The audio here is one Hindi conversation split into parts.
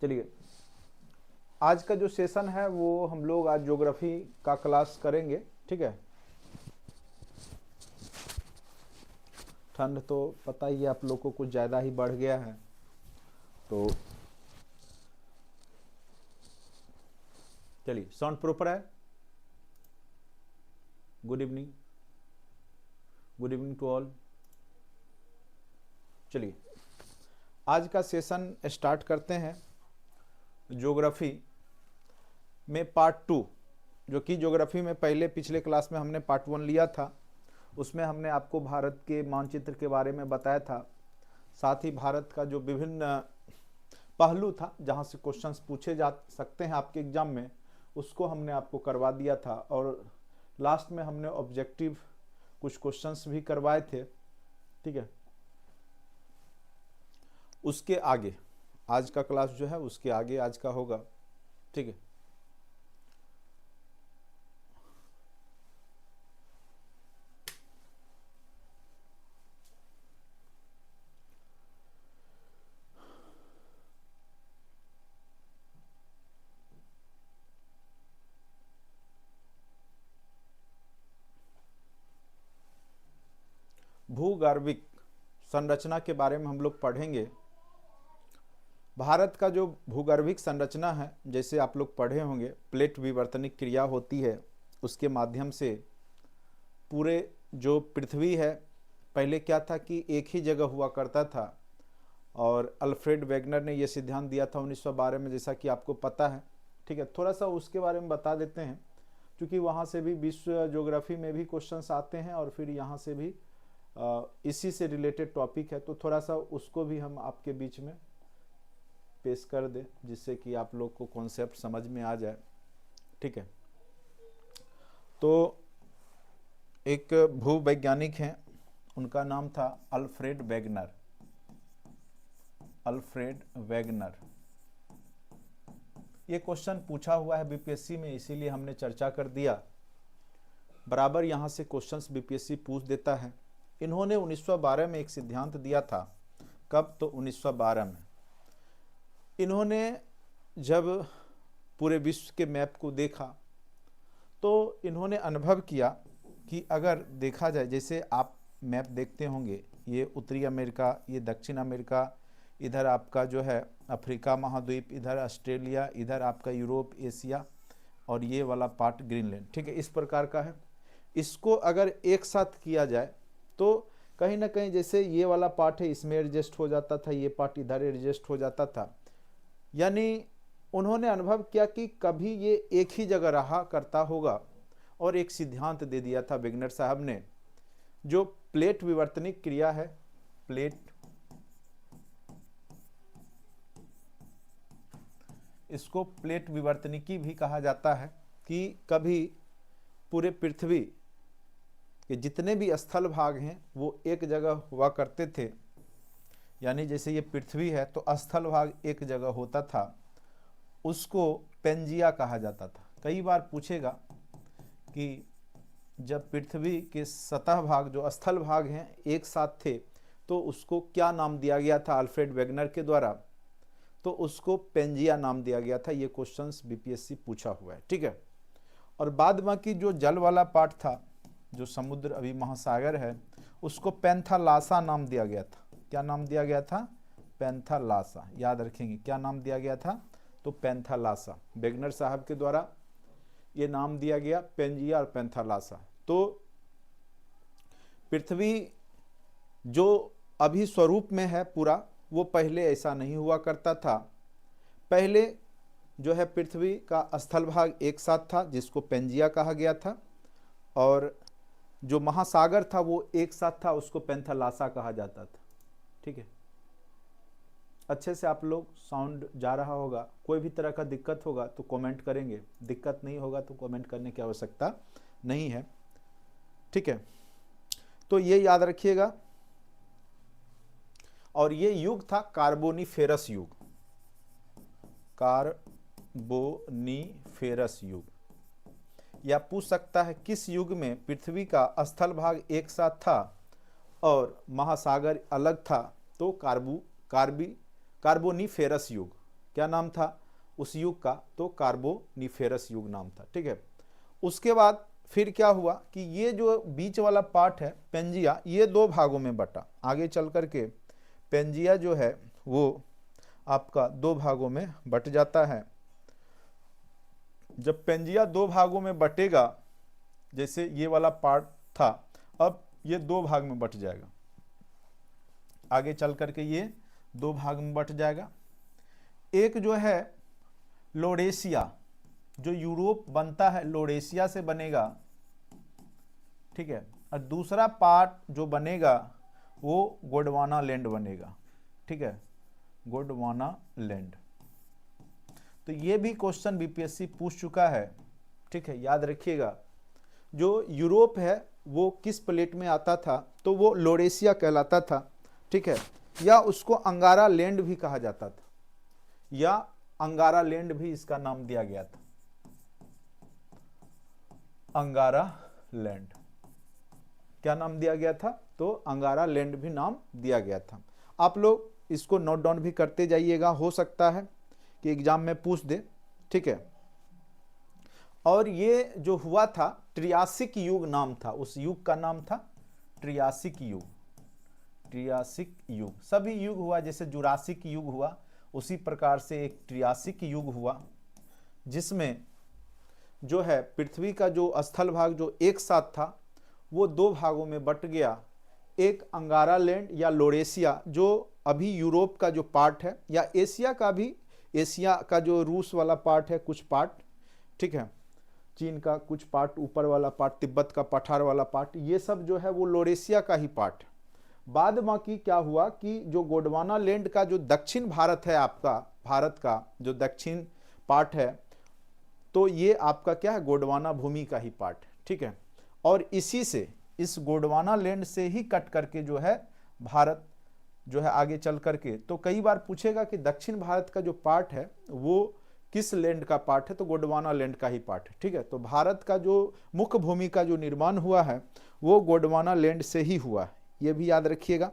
चलिए, आज का जो सेशन है वो हम लोग आज ज्योग्राफी का क्लास करेंगे। ठीक है, ठंड तो पता ही है आप लोग को कुछ ज़्यादा ही बढ़ गया है, तो चलिए साउंड प्रॉपर है। Good evening, good evening to all. चलिए आज का सेशन स्टार्ट करते हैं ज्योग्राफी में पार्ट 2, जो कि ज्योग्राफी में पहले पिछले क्लास में हमने पार्ट 1 लिया था। उसमें हमने आपको भारत के मानचित्र के बारे में बताया था, साथ ही भारत का जो विभिन्न पहलू था जहां से क्वेश्चंस पूछे जा सकते हैं आपके एग्जाम में, उसको हमने आपको करवा दिया था। और लास्ट में हमने ऑब्जेक्टिव कुछ क्वेश्चंस भी करवाए थे। ठीक है, उसके आगे आज का क्लास जो है उसके आगे आज का होगा। ठीक है, भूगर्भिक संरचना के बारे में हम लोग पढ़ेंगे। भारत का जो भूगर्भिक संरचना है, जैसे आप लोग पढ़े होंगे, प्लेट विवर्तनिक क्रिया होती है, उसके माध्यम से पूरे जो पृथ्वी है, पहले क्या था कि एक ही जगह हुआ करता था, और अल्फ्रेड वेगनर ने यह सिद्धांत दिया था 1912 में, जैसा कि आपको पता है। ठीक है, थोड़ा सा उसके बारे में बता देते हैं, क्योंकि वहाँ से भी विश्व ज्योग्राफी में भी क्वेश्चंस आते हैं और फिर यहाँ से भी इसी से रिलेटेड टॉपिक है, तो थोड़ा सा उसको भी हम आपके बीच में पेश कर दें, जिससे कि आप लोग को कॉन्सेप्ट समझ में आ जाए। ठीक है, तो एक भूवैज्ञानिक हैं, उनका नाम था अल्फ्रेड वेगनर। अल्फ्रेड वेगनर, ये क्वेश्चन पूछा हुआ है बीपीएससी में, इसीलिए हमने चर्चा कर दिया। बराबर यहाँ से क्वेश्चंस बीपीएससी पूछ देता है। इन्होंने 1912 में एक सिद्धांत दिया था। कब? तो 1912 में। इन्होंने जब पूरे विश्व के मैप को देखा तो इन्होंने अनुभव किया कि अगर देखा जाए, जैसे आप मैप देखते होंगे, ये उत्तरी अमेरिका, ये दक्षिण अमेरिका, इधर आपका जो है अफ्रीका महाद्वीप, इधर ऑस्ट्रेलिया, इधर आपका यूरोप, एशिया, और ये वाला पार्ट ग्रीनलैंड। ठीक है, इस प्रकार का है। इसको अगर एक साथ किया जाए तो कहीं ना कहीं जैसे ये वाला पार्ट है इसमें एडजस्ट हो जाता था, ये पार्ट इधर एडजस्ट हो जाता था। यानी उन्होंने अनुभव किया कि कभी ये एक ही जगह रहा करता होगा, और एक सिद्धांत दे दिया था वेगनर साहब ने, जो प्लेट विवर्तनिक क्रिया है। प्लेट, इसको प्लेट विवर्तनिकी भी कहा जाता है, कि कभी पूरे पृथ्वी के जितने भी स्थल भाग हैं वो एक जगह हुआ करते थे। यानी जैसे ये पृथ्वी है तो स्थल भाग एक जगह होता था, उसको पेंजिया कहा जाता था। कई बार पूछेगा कि जब पृथ्वी के सतह भाग जो स्थल भाग हैं एक साथ थे तो उसको क्या नाम दिया गया था अल्फ्रेड वेगनर के द्वारा, तो उसको पेंजिया नाम दिया गया था। ये क्वेश्चंस बीपीएससी पूछा हुआ है। ठीक है, और बाद बाकी जो जल वाला पार्ट था, जो समुद्र अभी महासागर है, उसको पैंथालासा नाम दिया गया था। क्या नाम दिया गया था? पैंथालासा। याद रखेंगे क्या नाम दिया गया था? तो पैंथालासा। वेगनर साहब के द्वारा ये नाम दिया गया, पेंजिया और पैंथालासा। तो पृथ्वी जो अभी स्वरूप में है पूरा, वो पहले ऐसा नहीं हुआ करता था। पहले जो है पृथ्वी का स्थल भाग एक साथ था, जिसको पेंजिया कहा गया था, और जो महासागर था वो एक साथ था, उसको पैंथालासा कहा जाता था। ठीक है, अच्छे से आप लोग साउंड जा रहा होगा। कोई भी तरह का दिक्कत होगा तो कमेंट करेंगे, दिक्कत नहीं होगा तो कमेंट करने की आवश्यकता नहीं है। ठीक है, तो ये याद रखिएगा। और ये युग था कार्बोनिफेरस युग। कार्बोनिफेरस युग, या पूछ सकता है किस युग में पृथ्वी का स्थल भाग एक साथ था और महासागर अलग था, तो कार्बोनिफेरस युग। क्या नाम था उस युग का? तो कार्बोनिफेरस युग नाम था। ठीक है, उसके बाद फिर क्या हुआ कि ये जो बीच वाला पार्ट है पेंजिया, ये दो भागों में बटा। आगे चल करके पेंजिया जो है वो आपका दो भागों में बट जाता है। जब पेंजिया दो भागों में बटेगा, जैसे ये वाला पार्ट था, अब ये दो भाग में बट जाएगा। आगे चल करके ये दो भाग में बट जाएगा। एक जो है लोरेशिया, जो यूरोप बनता है लोरेशिया से बनेगा। ठीक है, और दूसरा पार्ट जो बनेगा वो गोंडवाना लैंड बनेगा। ठीक है, गोंडवाना लैंड। तो ये भी क्वेश्चन बीपीएससी पूछ चुका है। ठीक है, याद रखिएगा, जो यूरोप है वो किस प्लेट में आता था? तो वो लोरेशिया कहलाता था। ठीक है, या उसको अंगारा लैंड भी कहा जाता था, या अंगारा लैंड भी इसका नाम दिया गया था, अंगारा लैंड। क्या नाम दिया गया था? तो अंगारा लैंड भी नाम दिया गया था। आप लोग इसको नोट डाउन भी करते जाइएगा, हो सकता है कि एग्जाम में पूछ दे। ठीक है, और ये जो हुआ था ट्रियासिक युग नाम था, उस युग का नाम था ट्रियासिक युग। ट्रियासिक युग, सभी युग हुआ, जैसे जुरासिक युग हुआ उसी प्रकार से एक ट्रियासिक युग हुआ, जिसमें जो है पृथ्वी का जो स्थल भाग जो एक साथ था वो दो भागों में बट गया। एक अंगारा लैंड या लोरेशिया, जो अभी यूरोप का जो पार्ट है, या एशिया का भी, एशिया का जो रूस वाला पार्ट है कुछ पार्ट, ठीक है, चीन का कुछ पार्ट, ऊपर वाला पार्ट, तिब्बत का पठार वाला पार्ट, ये सब जो है वो लोरेशिया का ही पार्ट है। बाद बाकी क्या हुआ कि जो गोंडवाना लैंड का जो दक्षिण भारत है, आपका भारत का जो दक्षिण पार्ट है, तो ये आपका क्या है, गोंडवाना भूमि का ही पार्ट है। ठीक है, और इसी से, इस गोंडवाना लैंड से ही कट करके जो है भारत जो है आगे चल करके, तो कई बार पूछेगा कि दक्षिण भारत का जो पार्ट है वो किस लैंड का पार्ट है? तो गोंडवाना लैंड का ही पार्ट है। ठीक है, तो भारत का जो मुख्य भूमि का जो निर्माण हुआ है वो गोंडवाना लैंड से ही हुआ है, ये भी याद रखिएगा।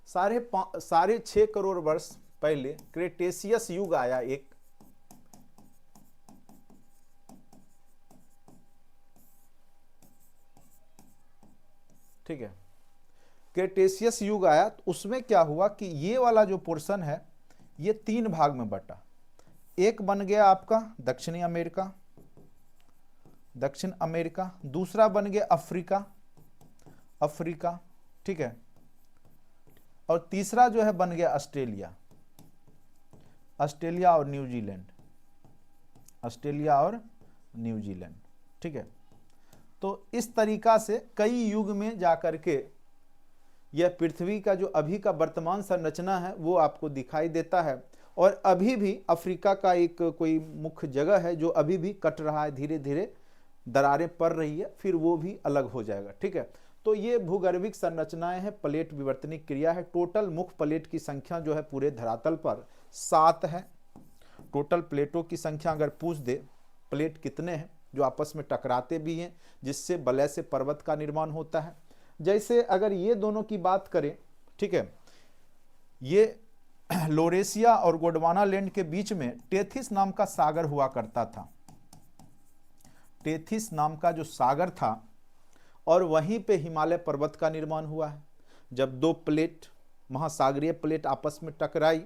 6.5 करोड़ वर्ष पहले क्रेटेशियस युग आया एक। ठीक है, क्रेटेशियस युग आया, तो उसमें क्या हुआ कि ये वाला जो पोर्शन है ये 3 भाग में बटा। एक बन गया आपका दक्षिणी अमेरिका, दक्षिण अमेरिका, दूसरा बन गया अफ्रीका, अफ्रीका। ठीक है, और तीसरा जो है बन गया ऑस्ट्रेलिया, ऑस्ट्रेलिया और न्यूजीलैंड, ऑस्ट्रेलिया और न्यूजीलैंड। ठीक है, तो इस तरीका से कई युग में जाकर के यह पृथ्वी का जो अभी का वर्तमान संरचना है वो आपको दिखाई देता है। और अभी भी अफ्रीका का एक कोई मुख्य जगह है जो अभी भी कट रहा है, धीरे धीरे दरारें पड़ रही है, फिर वो भी अलग हो जाएगा। ठीक है, तो ये भूगर्भिक संरचनाएं हैं, प्लेट विवर्तनिक क्रिया है। टोटल मुख्य प्लेट की संख्या जो है पूरे धरातल पर 7 है। टोटल प्लेटों की संख्या अगर पूछ दे प्लेट कितने हैं जो आपस में टकराते भी हैं, जिससे वलय से पर्वत का निर्माण होता है। जैसे अगर ये दोनों की बात करें, ठीक है, ये लोरेशिया और गोंडवाना लैंड के बीच में टेथिस नाम का सागर हुआ करता था, टेथिस नाम का जो सागर था, और वहीं पे हिमालय पर्वत का निर्माण हुआ है। जब दो प्लेट, महासागरीय प्लेट आपस में टकराई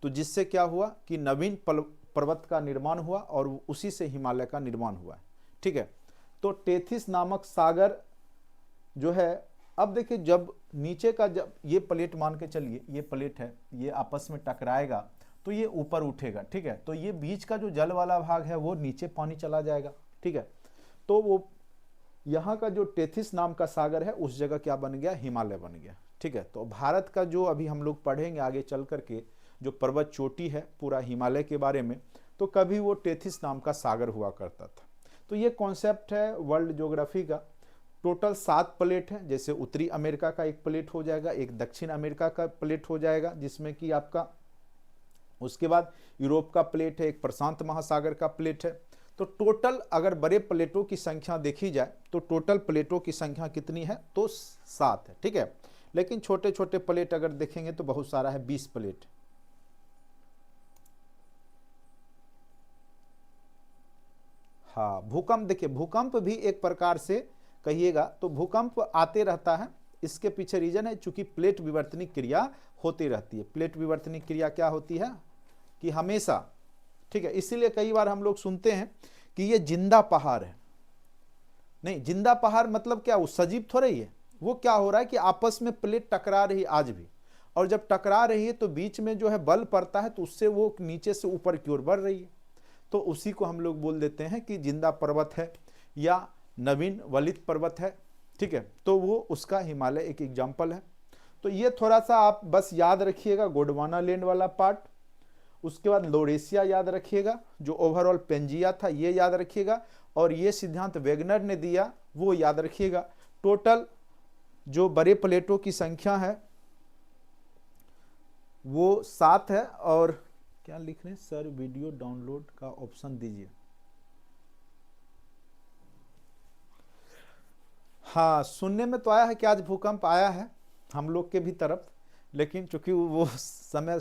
तो जिससे क्या हुआ कि नवीन पर्वत का निर्माण हुआ और उसी से हिमालय का निर्माण हुआ है। ठीक है, तो टेथिस नामक सागर जो है, अब देखिए जब नीचे का, जब ये प्लेट मान के चलिए, ये प्लेट है, ये आपस में टकराएगा तो ये ऊपर उठेगा। ठीक है, तो ये बीच का जो जल वाला भाग है वो नीचे पानी चला जाएगा। ठीक है, तो वो यहाँ का जो टेथिस नाम का सागर है उस जगह क्या बन गया, हिमालय बन गया। ठीक है, तो भारत का जो अभी हम लोग पढ़ेंगे आगे चल करके जो पर्वत चोटी है पूरा हिमालय के बारे में, तो कभी वो टेथिस नाम का सागर हुआ करता था। तो ये कॉन्सेप्ट है वर्ल्ड ज्योग्राफी का। टोटल 7 प्लेट है, जैसे उत्तरी अमेरिका का एक प्लेट हो जाएगा, एक दक्षिण अमेरिका का प्लेट हो जाएगा, जिसमें कि आपका उसके बाद यूरोप का प्लेट है, एक प्रशांत महासागर का प्लेट है। तो टोटल अगर बड़े प्लेटों की संख्या देखी जाए तो टोटल प्लेटों की संख्या कितनी है, तो 7 है। ठीक है, लेकिन छोटे छोटे प्लेट अगर देखेंगे तो बहुत सारा है, 20 प्लेट। हाँ, भूकंप, देखिए भूकंप भी एक प्रकार से कहिएगा तो भूकंप आते रहता है। इसके पीछे रीजन है चूंकि प्लेट विवर्तनिक क्रिया होती रहती है। प्लेट विवर्तनिक क्रिया क्या होती है कि हमेशा, ठीक है, इसीलिए कई बार हम लोग सुनते हैं कि ये जिंदा पहाड़ है। नहीं, जिंदा पहाड़ मतलब क्या, वो सजीव थोड़ा ही है। वो क्या हो रहा है कि आपस में प्लेट टकरा रही आज भी, और जब टकरा रही है तो बीच में जो है बल पड़ता है तो उससे वो नीचे से ऊपर की ओर बढ़ रही है। तो उसी को हम लोग बोल देते हैं कि जिंदा पर्वत है या नवीन वलित पर्वत है, ठीक है। तो वो उसका हिमालय एक एग्जाम्पल है। तो ये थोड़ा सा आप बस याद रखिएगा, गोंडवाना लैंड वाला पार्ट। उसके बाद लोरेशिया याद रखिएगा, जो ओवरऑल पेंजिया था ये याद रखिएगा, और ये सिद्धांत वेगनर ने दिया वो याद रखिएगा। टोटल जो बड़े प्लेटों की संख्या है वो 7 है। और क्या लिख रहे हैं सर, वीडियो डाउनलोड का ऑप्शन दीजिए। हाँ, सुनने में तो आया है कि आज भूकंप आया है हम लोग के भी तरफ, लेकिन चूंकि वो समय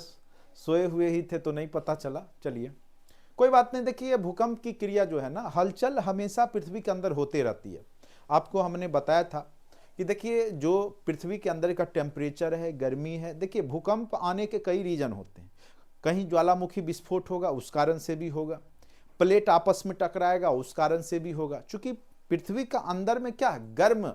सोए हुए ही थे तो नहीं पता चला। चलिए कोई बात नहीं। देखिए भूकंप की क्रिया जो है ना, हलचल हमेशा पृथ्वी के अंदर होते रहती है। आपको हमने बताया था कि देखिए जो पृथ्वी के अंदर का टेम्परेचर है, गर्मी है, देखिए भूकंप आने के कई रीजन होते हैं। कहीं ज्वालामुखी विस्फोट होगा उस कारण से भी होगा, प्लेट आपस में टकराएगा उस कारण से भी होगा। चूंकि पृथ्वी का अंदर में क्या है, गर्म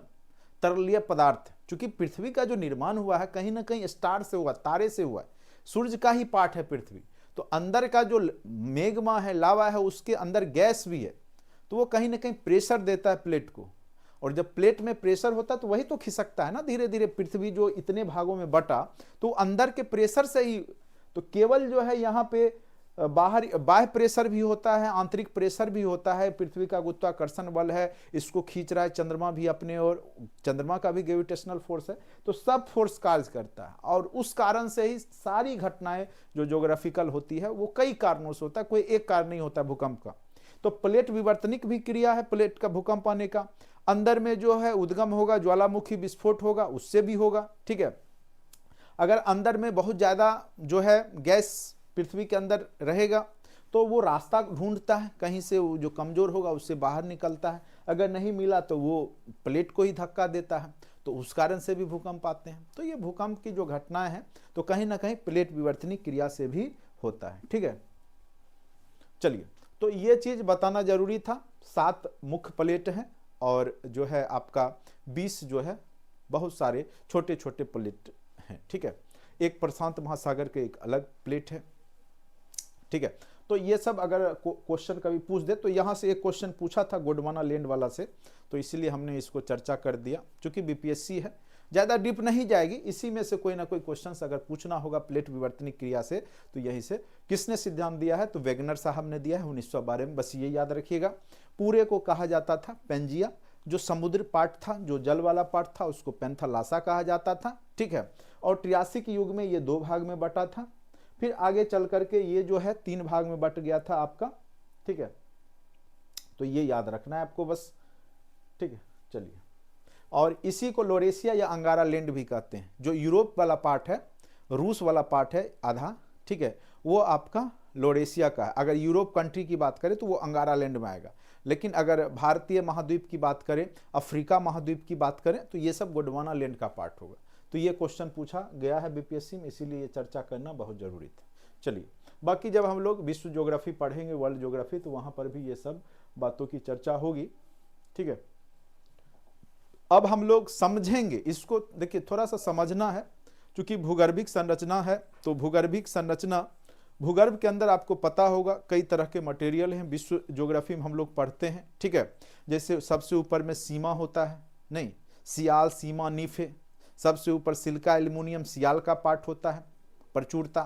तरलीय पदार्थ। चूंकि पृथ्वी का जो निर्माण हुआ है कहीं ना कहीं स्टार से हुआ, तारे से हुआ है, सूर्य का ही पार्ट है पृथ्वी। तो अंदर का जो मेग्मा है, लावा है, उसके अंदर गैस भी है, तो वो कहीं ना कहीं प्रेशर देता है प्लेट को। और जब प्लेट में प्रेशर होता है तो वही तो खिसकता है ना धीरे धीरे। पृथ्वी जो इतने भागों में बटा तो अंदर के प्रेशर से ही, तो केवल जो है यहाँ पे बाहर बाह्य प्रेशर भी होता है, आंतरिक प्रेशर भी होता है। पृथ्वी का गुरुत्वाकर्षण बल है, इसको खींच रहा है चंद्रमा भी अपने ओर, चंद्रमा का भी ग्रेविटेशनल फोर्स है। तो सब फोर्स कार्य करता है, और उस कारण से ही सारी घटनाएं जो ज्योग्राफिकल होती है वो कई कारणों से होता है, कोई एक कारण नहीं होता भूकंप का। तो प्लेट विवर्तनिक भी क्रिया है प्लेट का भूकंप आने का। अंदर में जो है उद्गम होगा, ज्वालामुखी विस्फोट होगा, उससे भी होगा, ठीक है। अगर अंदर में बहुत ज्यादा जो है गैस पृथ्वी के अंदर रहेगा तो वो रास्ता ढूंढता है, कहीं से वो जो कमजोर होगा उससे बाहर निकलता है। अगर नहीं मिला तो वो प्लेट को ही धक्का देता है, तो उस कारण से भी भूकंप आते हैं। तो ये भूकंप की जो घटनाएं हैं तो कहीं ना कहीं प्लेट विवर्तनिक क्रिया से भी होता है, ठीक है। चलिए, तो ये चीज बताना जरूरी था। 7 मुख्य प्लेट हैं और जो है आपका 20 जो है बहुत सारे छोटे छोटे प्लेट हैं, ठीक है। एक प्रशांत महासागर के एक अलग प्लेट है, ठीक है। तो ये सब अगर क्वेश्चन कभी पूछ दे, तो यहाँ से एक क्वेश्चन पूछा था गोंडवाना लैंड वाला से, तो इसीलिए हमने इसको चर्चा कर दिया। चूंकि बीपीएससी है, ज़्यादा डीप नहीं जाएगी, इसी में से कोई ना कोई क्वेश्चन अगर पूछना होगा प्लेट विवर्तनिक क्रिया से तो यही से। किसने सिद्धांत दिया है, तो वेगनर साहब ने दिया है 1912 में, बस ये याद रखिएगा। पूरे को कहा जाता था पेंजिया, जो समुद्र पार्ट था, जो जल वाला पार्ट था, उसको पेंथालासा कहा जाता था, ठीक है। और त्रियासिक युग में ये 2 भाग में बटा था, फिर आगे चल करके ये जो है 3 भाग में बट गया था आपका, ठीक है। तो ये याद रखना है आपको बस, ठीक है। चलिए, और इसी को लोरेशिया या अंगारा लैंड भी कहते हैं। जो यूरोप वाला पार्ट है, रूस वाला पार्ट है आधा, ठीक है, वो आपका लोरेशिया का है। अगर यूरोप कंट्री की बात करें तो वो अंगारा लैंड में आएगा, लेकिन अगर भारतीय महाद्वीप की बात करें, अफ्रीका महाद्वीप की बात करें, तो ये सब गोंडवाना लैंड का पार्ट होगा। तो ये क्वेश्चन पूछा गया है बीपीएससी में, इसीलिए ये चर्चा करना बहुत जरूरी था। चलिए, बाकी जब हम लोग विश्व ज्योग्राफी पढ़ेंगे, वर्ल्ड ज्योग्राफी, तो वहां पर भी ये सब बातों की चर्चा होगी, ठीक है। अब हम लोग समझेंगे इसको। देखिए थोड़ा सा समझना है, क्योंकि भूगर्भिक संरचना है। तो भूगर्भिक संरचना, भूगर्भ के अंदर आपको पता होगा कई तरह के मटेरियल हैं, विश्व ज्योग्राफी में हम लोग पढ़ते हैं, ठीक है। जैसे सबसे ऊपर में सीमा होता है, नहीं, सियाल, सीमा, नीफे। सबसे ऊपर सिलिका एल्युमिनियम सियाल का पार्ट होता है, प्रचुरता।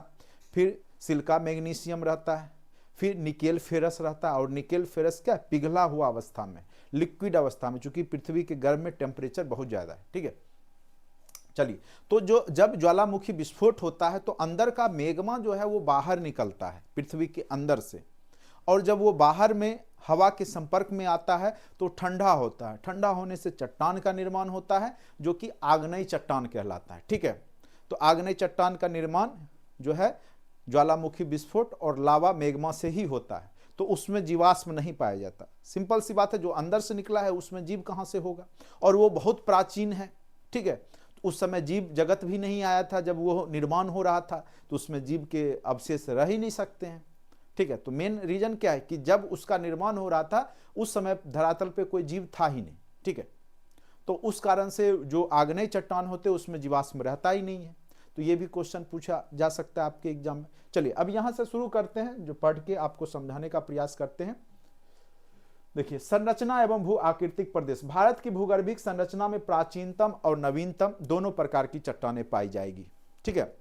फिर सिलिका मैग्नीशियम रहता है, फिर निकेल फेरस रहता है। और निकेल फेरस क्या, पिघला हुआ अवस्था में, लिक्विड अवस्था में, चूंकि पृथ्वी के गर्भ में टेम्परेचर बहुत ज्यादा है, ठीक है। चलिए, तो जब ज्वालामुखी विस्फोट होता है तो अंदर का मेग्मा जो है वो बाहर निकलता है पृथ्वी के अंदर से, और जब वो बाहर में हवा के संपर्क में आता है तो ठंडा होता है। ठंडा होने से चट्टान का निर्माण होता है, जो कि आग्नेय चट्टान कहलाता है, ठीक है। तो आग्नेय चट्टान का निर्माण जो है ज्वालामुखी विस्फोट और लावा मेग्मा से ही होता है। तो उसमें जीवाश्म नहीं पाया जाता। सिंपल सी बात है, जो अंदर से निकला है उसमें जीव कहाँ से होगा, और वो बहुत प्राचीन है। ठीक है, उस समय जीव जगत भी नहीं आया था, जब वो निर्माण हो रहा था तो उसमें जीव के अवशेष रह ही नहीं सकते हैं। ठीक है, तो मेन रीजन क्या है कि जब उसका निर्माण हो रहा था उस समय धरातल पे कोई जीव था ही नहीं। ठीक है, तो उस कारण से जो आग्नेय चट्टान होते उसमें जीवाश्म रहता ही नहीं है। तो ये भी क्वेश्चन पूछा जा सकता है आपके एग्जाम में। चलिए अब यहां से शुरू करते हैं, जो पढ़ के आपको समझाने का प्रयास करते हैं। देखिए, संरचना एवं भू आकृतिक प्रदेश। भारत की भूगर्भिक संरचना में प्राचीनतम और नवीनतम दोनों प्रकार की चट्टानें पाई जाएगी। ठीक है,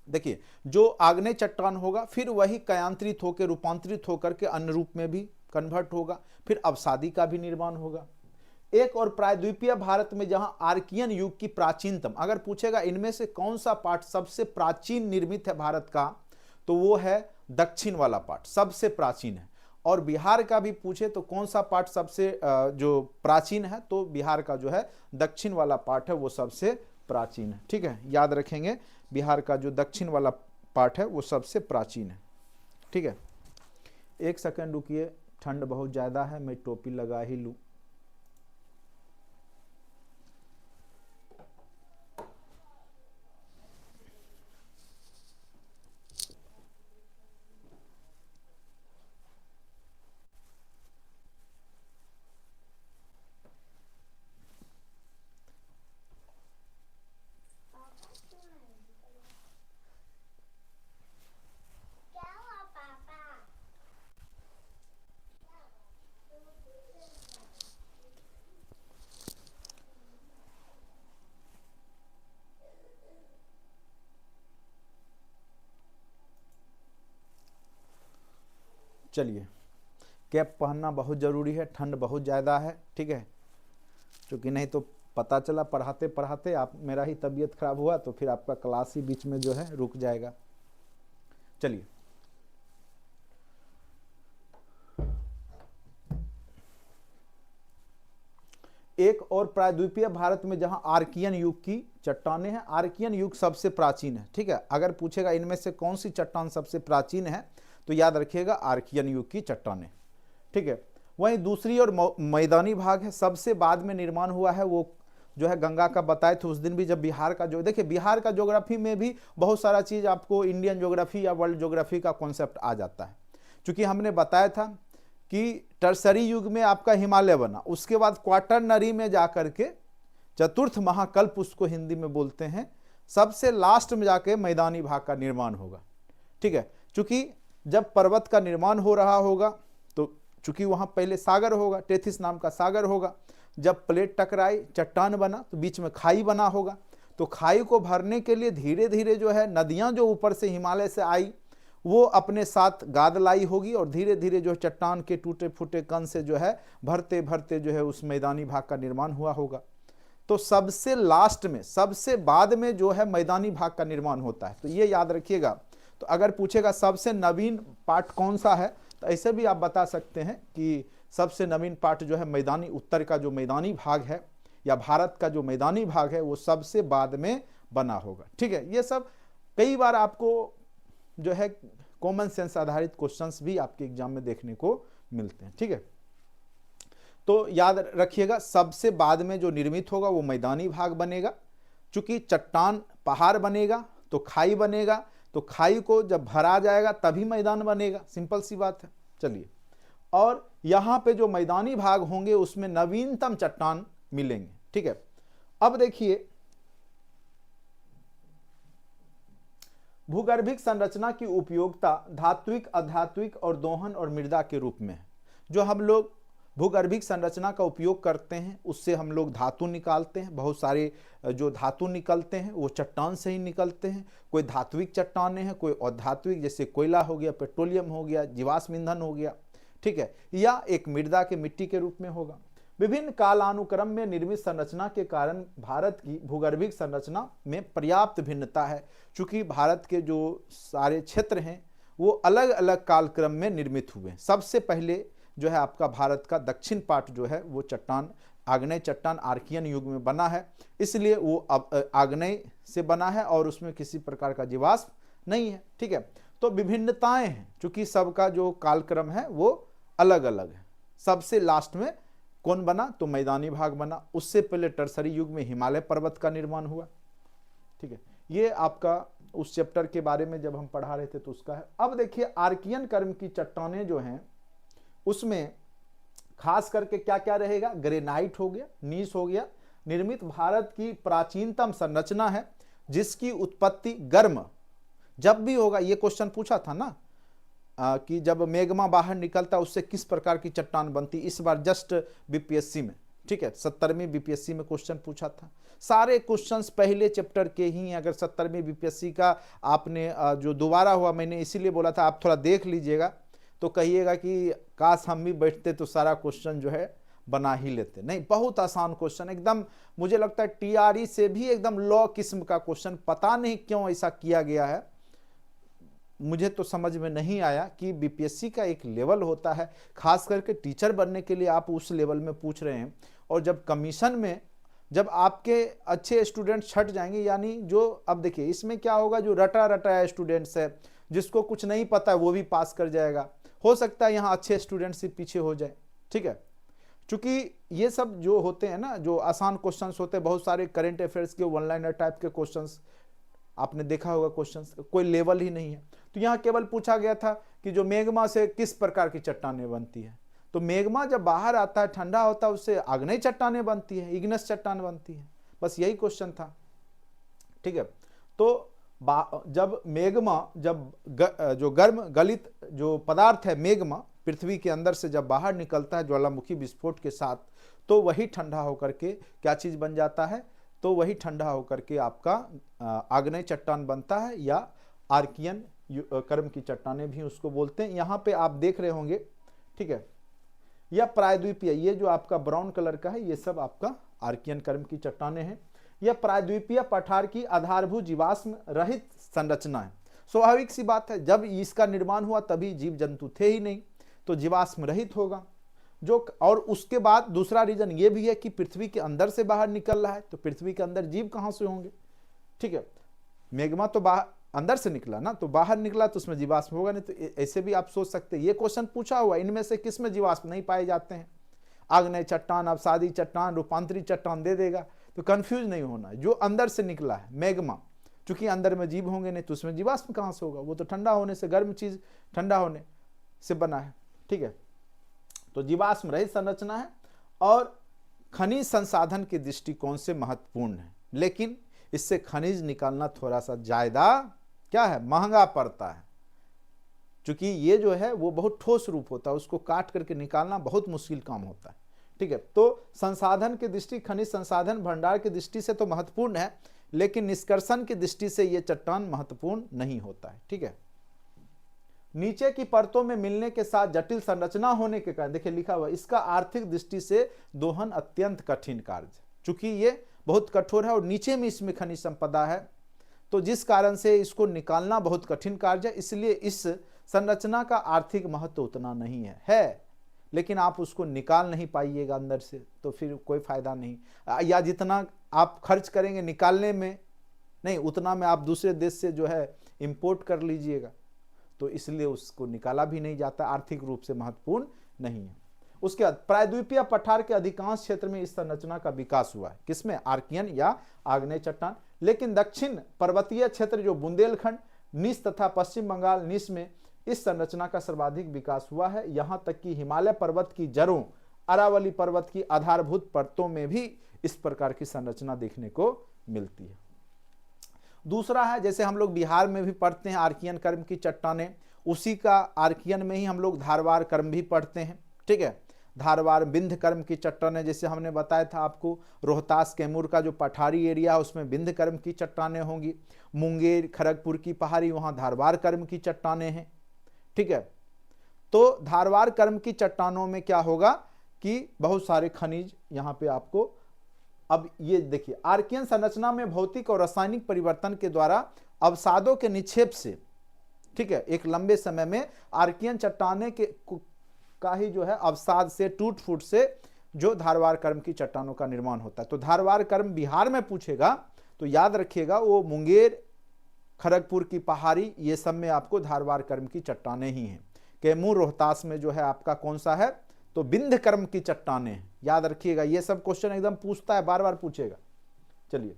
देखिए, जो आग्नेय चट्टान होगा फिर वही कयांतरित होकर रूपांतरित होकर के अन्य रूप में भी कन्वर्ट होगा, फिर अवसादी का भी निर्माण होगा। एक और प्रायद्वीपीय भारत में जहां आर्कियन युग की प्राचीनतम, अगर पूछेगा इनमें से कौन सा पार्ट सबसे प्राचीन निर्मित है भारत का, तो वो है दक्षिण वाला पार्ट सबसे प्राचीन है। और बिहार का भी पूछे तो कौन सा पार्ट सबसे जो प्राचीन है, तो बिहार का जो है दक्षिण वाला पार्ट है वो सबसे प्राचीन है। ठीक है, याद रखेंगे, बिहार का जो दक्षिण वाला पार्ट है वो सबसे प्राचीन है। ठीक है, एक सेकंड रुकिए, ठंड बहुत ज़्यादा है, मैं टोपी लगा ही लूँ। चलिए, कैप पहनना बहुत ज़रूरी है, ठंड बहुत ज़्यादा है। ठीक है, क्योंकि नहीं तो पता चला पढ़ाते पढ़ाते आप मेरा ही तबीयत खराब हुआ तो फिर आपका क्लास ही बीच में जो है रुक जाएगा। चलिए, एक और प्रायद्वीपीय भारत में जहां आर्कियन युग की चट्टानें हैं, आर्कियन युग सबसे प्राचीन है। ठीक है, अगर पूछेगा इनमें से कौन सी चट्टान सबसे प्राचीन है, तो याद रखिएगा आर्कियन युग की चट्टानें। ठीक है, वहीं दूसरी और मैदानी भाग है, सबसे बाद में निर्माण हुआ है, वो जो है गंगा का बताए थे उस दिन भी, जब बिहार का जो, देखिए बिहार का ज्योग्राफी में भी बहुत सारा चीज़ आपको इंडियन ज्योग्राफी या वर्ल्ड ज्योग्राफी का कॉन्सेप्ट आ जाता है। चूंकि हमने बताया था कि टर्सरी युग में आपका हिमालय बना, उसके बाद क्वाटरनरी में जाकर के चतुर्थ महाकल्प उसको हिंदी में बोलते हैं, सबसे लास्ट में जाके मैदानी भाग का निर्माण होगा। ठीक है, चूंकि जब पर्वत का निर्माण हो रहा होगा तो चूंकि वहां पहले सागर होगा, टेथिस नाम का सागर होगा, जब प्लेट टकराई चट्टान बना तो बीच में खाई बना होगा, तो खाई को भरने के लिए धीरे धीरे जो है नदियां जो ऊपर से हिमालय से आई वो अपने साथ गाद लाई होगी, और धीरे धीरे जो चट्टान के टूटे फूटे कण से जो है भरते भरते जो है उस मैदानी भाग का निर्माण हुआ होगा। तो सबसे लास्ट में, सबसे बाद में जो है मैदानी भाग का निर्माण होता है, तो ये याद रखिएगा। तो अगर पूछेगा सबसे नवीन पार्ट कौन सा है, तो ऐसे भी आप बता सकते हैं कि सबसे नवीन पार्ट जो है मैदानी, उत्तर का जो मैदानी भाग है या भारत का जो मैदानी भाग है वो सबसे बाद में बना होगा। ठीक है, ये सब कई बार आपको जो है कॉमन सेंस आधारित क्वेश्चंस भी आपके एग्जाम में देखने को मिलते हैं। ठीक है, तो याद रखिएगा सबसे बाद में जो निर्मित होगा वो मैदानी भाग बनेगा। चूंकि चट्टान पहाड़ बनेगा तो खाई बनेगा, तो खाई को जब भरा जाएगा तभी मैदान बनेगा, सिंपल सी बात है। चलिए, और यहां पे जो मैदानी भाग होंगे उसमें नवीनतम चट्टान मिलेंगे। ठीक है, अब देखिए भूगर्भिक संरचना की उपयोगिता धात्विक, आध्यात्मिक और दोहन और मृदा के रूप में है। जो हम लोग भूगर्भिक संरचना का उपयोग करते हैं उससे हम लोग धातु निकालते हैं, बहुत सारे जो धातु निकलते हैं वो चट्टान से ही निकलते हैं। कोई धात्विक चट्टानें हैं, कोई अधात्विक, जैसे कोयला हो गया, पेट्रोलियम हो गया, जीवाश्म ईंधन हो गया। ठीक है, या एक मृदा के मिट्टी के रूप में होगा। विभिन्न कालानुक्रम में निर्मित संरचना के कारण भारत की भूगर्भिक संरचना में पर्याप्त भिन्नता है। चूंकि भारत के जो सारे क्षेत्र हैं वो अलग अलग कालक्रम में निर्मित हुए। सबसे पहले जो है आपका भारत का दक्षिण पार्ट जो है वो चट्टान, आग्नेय चट्टान आर्कियन युग में बना है, इसलिए वो अब आग्नेय से बना है और उसमें किसी प्रकार का जीवाश्म नहीं है। ठीक है, तो विभिन्नताएं हैं, क्योंकि सबका जो कालक्रम है वो अलग अलग है। सबसे लास्ट में कौन बना, तो मैदानी भाग बना। उससे पहले टर्सरी युग में हिमालय पर्वत का निर्माण हुआ। ठीक है, ये आपका उस चैप्टर के बारे में जब हम पढ़ा रहे थे तो उसका है। अब देखिए आर्कियन कर्म की चट्टानें जो हैं उसमें खास करके क्या क्या रहेगा, ग्रेनाइट हो गया, नीस हो गया, निर्मित भारत की प्राचीनतम संरचना है जिसकी उत्पत्ति गर्म जब भी होगा। ये क्वेश्चन पूछा था ना कि जब मैग्मा बाहर निकलता उससे किस प्रकार की चट्टान बनती, इस बार जस्ट बीपीएससी में, ठीक है, 70वीं बीपीएससी में क्वेश्चन पूछा था। सारे क्वेश्चंस पहले चैप्टर के ही। अगर 70वीं बीपीएससी का आपने जो दोबारा हुआ, मैंने इसीलिए बोला था आप थोड़ा देख लीजिएगा, तो कहिएगा कि काश हम भी बैठते तो सारा क्वेश्चन जो है बना ही लेते। नहीं, बहुत आसान क्वेश्चन, एकदम मुझे लगता है टीआरई से भी एकदम लॉ किस्म का क्वेश्चन। पता नहीं क्यों ऐसा किया गया है, मुझे तो समझ में नहीं आया कि बीपीएससी का एक लेवल होता है, खास करके टीचर बनने के लिए आप उस लेवल में पूछ रहे हैं। और जब कमीशन में जब आपके अच्छे स्टूडेंट छट जाएंगे, यानी जो अब देखिए इसमें क्या होगा, जो रटा रटा स्टूडेंट्स है जिसको कुछ नहीं पता है वो भी पास कर जाएगा। हो सकता है यहाँ अच्छे स्टूडेंट्स ही पीछे हो जाए। ठीक है, क्योंकि ये सब जो होते हैं ना, जो आसान क्वेश्चंस होते हैं, बहुत सारे करंट अफेयर्स के वन लाइनर टाइप के क्वेश्चंस आपने देखा होगा, क्वेश्चंस कोई लेवल ही नहीं है। तो यहाँ केवल पूछा गया था कि जो मैग्मा से किस प्रकार की चट्टानें बनती है, तो मैग्मा जब बाहर आता है ठंडा होता है उससे आग्नेय चट्टानें बनती है, इग्नेस चट्टान बनती है। बस यही क्वेश्चन था। ठीक है, तो जब मैग्मा जो गर्म गलित जो पदार्थ है मैग्मा पृथ्वी के अंदर से जब बाहर निकलता है ज्वालामुखी विस्फोट के साथ, तो वही ठंडा होकर के क्या चीज बन जाता है, तो वही ठंडा होकर के आपका आग्नेय चट्टान बनता है, या आर्कियन कर्म की चट्टानें भी उसको बोलते हैं। यहाँ पे आप देख रहे होंगे, ठीक है, यह प्रायद्वीपीय, ये जो आपका ब्राउन कलर का है ये सब आपका आर्कियन कर्म की चट्टानें हैं। यह प्रायद्वीपीय पठार की आधारभूत जीवाश्म रहित संरचना है। स्वाभाविक सी बात है, जब इसका निर्माण हुआ तभी जीव जंतु थे ही नहीं, तो जीवाश्म रहित होगा जो। और उसके बाद दूसरा रीजन ये भी है कि पृथ्वी के अंदर से बाहर निकल रहा है, तो पृथ्वी के अंदर जीव कहां से होंगे। ठीक है, मैग्मा तो बाहर अंदर से निकला ना, तो बाहर निकला तो उसमें जीवाश्म होगा नहीं। तो ऐसे भी आप सोच सकते हैं, ये क्वेश्चन पूछा हुआ, इनमें से किस में जीवाश्म नहीं पाए जाते हैं। आग्नेय चट्टान, अवसादी चट्टान, रूपांतरित चट्टान दे देगा, तो कंफ्यूज नहीं होना। जो अंदर से निकला है मैग्मा, चूंकि अंदर में जीव होंगे नहीं, तो उसमें जीवाश्म कहां से होगा, वो तो ठंडा होने से, गर्म चीज ठंडा होने से बना है। ठीक है, तो जीवाश्म रहित संरचना है और खनिज संसाधन के दृष्टिकोण से महत्वपूर्ण है, लेकिन इससे खनिज निकालना थोड़ा सा ज्यादा क्या है, महंगा पड़ता है, क्योंकि ये जो है वो बहुत ठोस रूप होता है, उसको काट करके निकालना बहुत मुश्किल काम होता है। ठीक है, तो संसाधन की दृष्टि, खनिज संसाधन भंडार की दृष्टि से तो महत्वपूर्ण है, लेकिन निष्कर्षण की दृष्टि से ये चट्टान महत्वपूर्ण नहीं होता है। ठीक है, नीचे की परतों में मिलने के साथ जटिल संरचना होने के कारण, देखिए लिखा हुआ, इसका आर्थिक दृष्टि से दोहन अत्यंत कठिन कार्य, चूंकि ये बहुत कठोर है और नीचे में इसमें खनिज संपदा है, तो जिस कारण से इसको निकालना बहुत कठिन कार्य है, इसलिए इस संरचना का आर्थिक महत्व उतना नहीं है, लेकिन आप उसको निकाल नहीं पाइएगा अंदर से, तो फिर कोई फायदा नहीं, या जितना आप खर्च करेंगे निकालने में, नहीं उतना में आप दूसरे देश से जो है इंपोर्ट कर लीजिएगा, तो इसलिए उसको निकाला भी नहीं जाता, आर्थिक रूप से महत्वपूर्ण नहीं है। उसके बाद प्रायद्वीपीय पठार के अधिकांश क्षेत्र में इस संरचना का विकास हुआ है, किसमें, आर्कियन या आग्नेय चट्टान। लेकिन दक्षिण पर्वतीय क्षेत्र जो बुंदेलखंड, निस तथा पश्चिम बंगाल निस में इस संरचना का सर्वाधिक विकास हुआ है। यहां तक कि हिमालय पर्वत की जड़ों, अरावली पर्वत की आधारभूत परतों में भी इस प्रकार की संरचना देखने को मिलती है। दूसरा है, जैसे हम लोग बिहार में भी पढ़ते हैं आर्कियन कर्म की चट्टानें, उसी का आर्कियन में ही हम लोग धारवाड़ कर्म भी पढ़ते हैं। ठीक है, धारवाड़ बिंद कर्म की चट्टानें, जैसे हमने बताया था आपको, रोहतास कैमूर का जो पठारी एरिया है उसमें बिंद कर्म की चट्टानें होंगी। मुंगेर खड़गपुर की पहाड़ी, वहां धारवाड़ कर्म की चट्टानें हैं। ठीक है, तो धारवाड़ कर्म की चट्टानों में क्या होगा कि बहुत सारे खनिज यहाँ पे आपको, अब ये देखिए, आर्कियन संरचना में भौतिक और रासायनिक परिवर्तन के द्वारा अवसादों के निक्षेप से, ठीक है, एक लंबे समय में आर्कियन चट्टाने के का ही जो है अवसाद से, टूट फूट से जो धारवाड़ कर्म की चट्टानों का निर्माण होता है। तो धारवाड़ कर्म बिहार में पूछेगा तो याद रखिएगा, वो मुंगेर खड़गपुर की पहाड़ी, ये सब में आपको धारवाड़ कर्म की चट्टानें ही हैं। कैमूर रोहतास में जो है आपका कौन सा है, तो विंध्य कर्म की चट्टानें हैं। याद रखिएगा, ये सब क्वेश्चन एकदम पूछता है, बार बार पूछेगा। चलिए,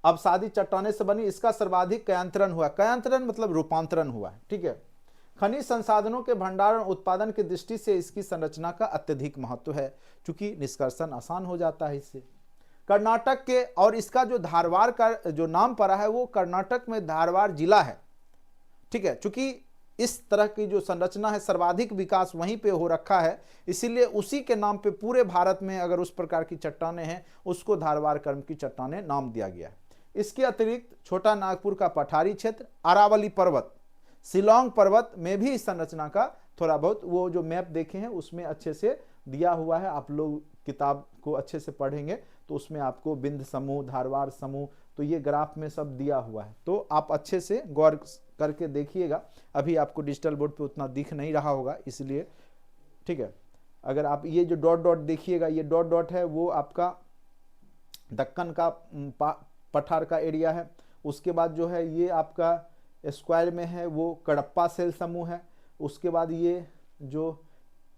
अब सादी चट्टानें से बनी, इसका सर्वाधिक कयांतरण हुआ। कयांतरण मतलब रूपांतरण हुआ है, ठीक है। खनिज संसाधनों के भंडारण उत्पादन की दृष्टि से इसकी संरचना का अत्यधिक महत्व है, क्योंकि निष्कर्षण आसान हो जाता है इससे। कर्नाटक के, और इसका जो धारवाड़ का जो नाम पड़ा है वो कर्नाटक में धारवाड़ जिला है, ठीक है। चूंकि इस तरह की जो संरचना है सर्वाधिक विकास वहीं पे हो रखा है, इसीलिए उसी के नाम पे पूरे भारत में अगर उस प्रकार की चट्टानें हैं उसको धारवाड़ कर्म की चट्टानें नाम दिया गया है। इसके अतिरिक्त छोटा नागपुर का पठारी क्षेत्र, अरावली पर्वत, शिलोंग पर्वत में भी इस संरचना का थोड़ा बहुत, वो जो मैप देखे हैं उसमें अच्छे से दिया हुआ है। आप लोग किताब को अच्छे से पढ़ेंगे तो उसमें आपको विंध्य समूह, धारवाड़ समूह, तो ये ग्राफ में सब दिया हुआ है, तो आप अच्छे से गौर करके देखिएगा। अभी आपको डिजिटल बोर्ड पे उतना दिख नहीं रहा होगा इसलिए, ठीक है। अगर आप ये जो डॉट डॉट देखिएगा, ये डॉट डॉट है वो आपका दक्कन का पठार का एरिया है। उसके बाद जो है ये आपका स्क्वायर में है वो कडप्पा सेल समूह है। उसके बाद ये जो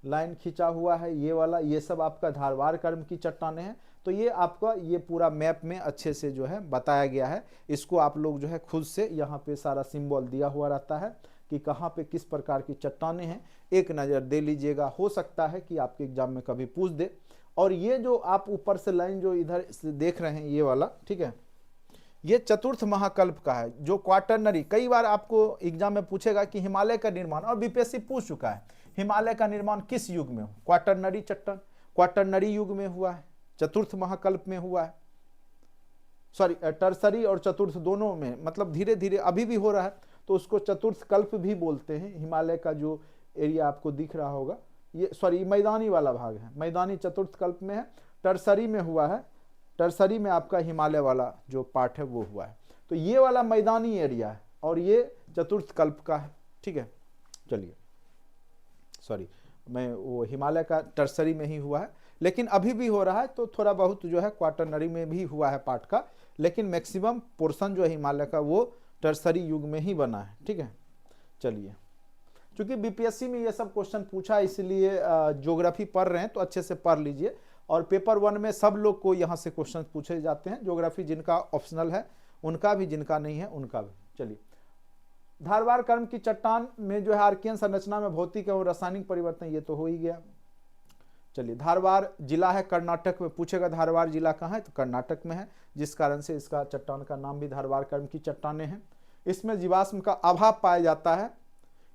लाइन खींचा हुआ है ये वाला, ये सब आपका धारवाड़ कर्म की चट्टानें हैं। तो ये आपका ये पूरा मैप में अच्छे से जो है बताया गया है। इसको आप लोग जो है खुद से, यहाँ पे सारा सिंबल दिया हुआ रहता है कि कहाँ पे किस प्रकार की चट्टानें हैं, एक नज़र दे लीजिएगा। हो सकता है कि आपके एग्जाम में कभी पूछ दे। और ये जो आप ऊपर से लाइन जो इधर से देख रहे हैं ये वाला, ठीक है, ये चतुर्थ महाकल्प का है जो क्वाटरनरी। कई बार आपको एग्जाम में पूछेगा कि हिमालय का निर्माण, और बीपीएससी पूछ चुका है, हिमालय का निर्माण किस युग में हुआ? क्वाटरनरी चट्टान, क्वाटरनरी युग में हुआ है, चतुर्थ महाकल्प में हुआ है, सॉरी टर्सरी और चतुर्थ दोनों में, मतलब धीरे धीरे अभी भी हो रहा है, तो उसको चतुर्थ कल्प भी बोलते हैं। हिमालय का जो एरिया आपको दिख रहा होगा, ये सॉरी मैदानी वाला भाग है, मैदानी चतुर्थ कल्प में है। टर्सरी में हुआ है, टर्सरी में आपका हिमालय वाला जो पार्ट है वो हुआ है। तो ये वाला मैदानी एरिया है और ये चतुर्थ कल्प का है, ठीक है। चलिए, सॉरी मैं वो हिमालय का टर्सरी में ही हुआ है, लेकिन अभी भी हो रहा है, तो थोड़ा बहुत जो है क्वाटरनरी में भी हुआ है पार्ट का, लेकिन मैक्सिमम पोर्शन जो है हिमालय का वो टर्सरी युग में ही बना है, ठीक है। चलिए, क्योंकि बीपीएससी में ये सब क्वेश्चन पूछा इसलिए ज्योग्राफी पढ़ रहे हैं तो अच्छे से पढ़ लीजिए। और पेपर 1 में सब लोग को यहाँ से क्वेश्चन पूछे जाते हैं, ज्योग्राफी जिनका ऑप्शनल है उनका भी, जिनका नहीं है उनका भी। चलिए, धारवाड़ कर्म की चट्टान में जो है आर्कियन संरचना में भौतिक और रासायनिक परिवर्तन, ये तो हो ही गया। चलिए, धारवाड़ जिला है कर्नाटक में, पूछेगा धारवाड़ जिला कहाँ है, तो कर्नाटक में है, जिस कारण से इसका चट्टान का नाम भी धारवाड़ कर्म की चट्टानें हैं। इसमें जीवाश्म का अभाव पाया जाता है,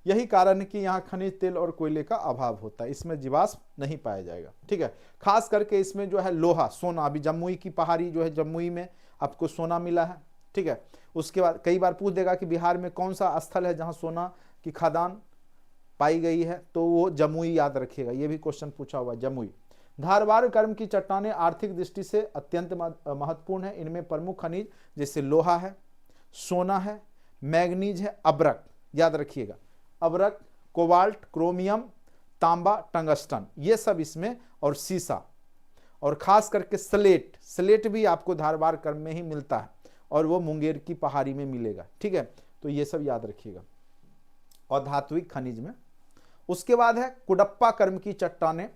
यही कारण है कि यहाँ खनिज तेल और कोयले का अभाव होता है, इसमें जीवाश्म नहीं पाया जाएगा, ठीक है। खास करके इसमें जो है लोहा, सोना, अभी जमुई की पहाड़ी जो है, जमुई में आपको सोना मिला है, ठीक है। उसके बाद कई बार पूछ देगा कि बिहार में कौन सा स्थल है जहाँ सोना की खदान पाई गई है, तो वो जमुई, याद रखिएगा, ये भी क्वेश्चन पूछा हुआ, जमुई। धारवाड़ कर्म की चट्टानें आर्थिक दृष्टि से अत्यंत महत्वपूर्ण है। इनमें प्रमुख खनिज जैसे लोहा है, सोना है, मैग्नीज है, अब्रक, याद रखिएगा, अब्रक, कोबाल्ट, क्रोमियम, तांबा, टंगस्टन, ये सब इसमें, और सीसा, और खास करके स्लेट, स्लेट भी आपको धारवाड़ कर्म में ही मिलता है और वो मुंगेर की पहाड़ी में मिलेगा, ठीक है। तो ये सब याद रखिएगा, और धात्विक खनिज में। उसके बाद है कुडप्पा कर्म की चट्टानें।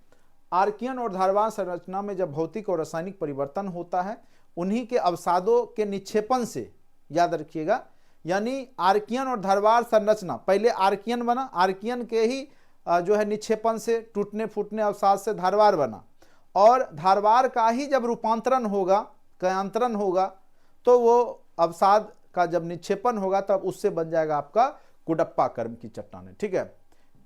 आर्कियन और धारवाड़ संरचना में जब भौतिक और रासायनिक परिवर्तन होता है, उन्हीं के अवसादों के निक्षेपन से, याद रखिएगा, यानी आर्कियन और धारवाड़ संरचना, पहले आर्कियन बना, आर्कियन के ही जो है निक्षेपन से, टूटने फूटने अवसाद से धारवाड़ बना, और धारवाड़ का ही जब रूपांतरण होगा, कयांतरण होगा, तो वो अवसाद का जब निक्षेपन होगा तब उससे बन जाएगा आपका कुडप्पा कर्म की चट्टानें, ठीक है।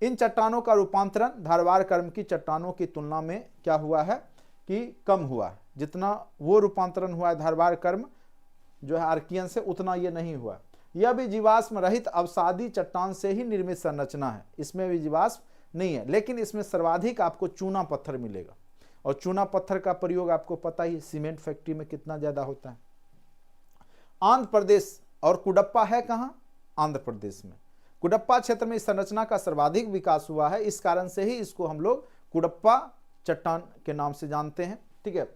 इन चट्टानों का रूपांतरण धारवाड़ कर्म की चट्टानों की तुलना में क्या हुआ है कि कम हुआ है। जितना वो रूपांतरण हुआ है धारवाड़ कर्म जो है आर्कियन से, उतना ये नहीं हुआ। यह भी जीवाश्म रहित अवसादी चट्टान से ही निर्मित संरचना है, इसमें भी जीवाश्म नहीं है, लेकिन इसमें सर्वाधिक आपको चूना पत्थर मिलेगा, और चूना पत्थर का प्रयोग आपको पता ही, सीमेंट फैक्ट्री में कितना ज्यादा होता है। आंध्र प्रदेश, और कुडप्पा है कहाँ, आंध्र प्रदेश में। कुडप्पा क्षेत्र में इस संरचना का सर्वाधिक विकास हुआ है, इस कारण से ही इसको हम लोग कुडप्पा चट्टान के नाम से जानते हैं, ठीक है।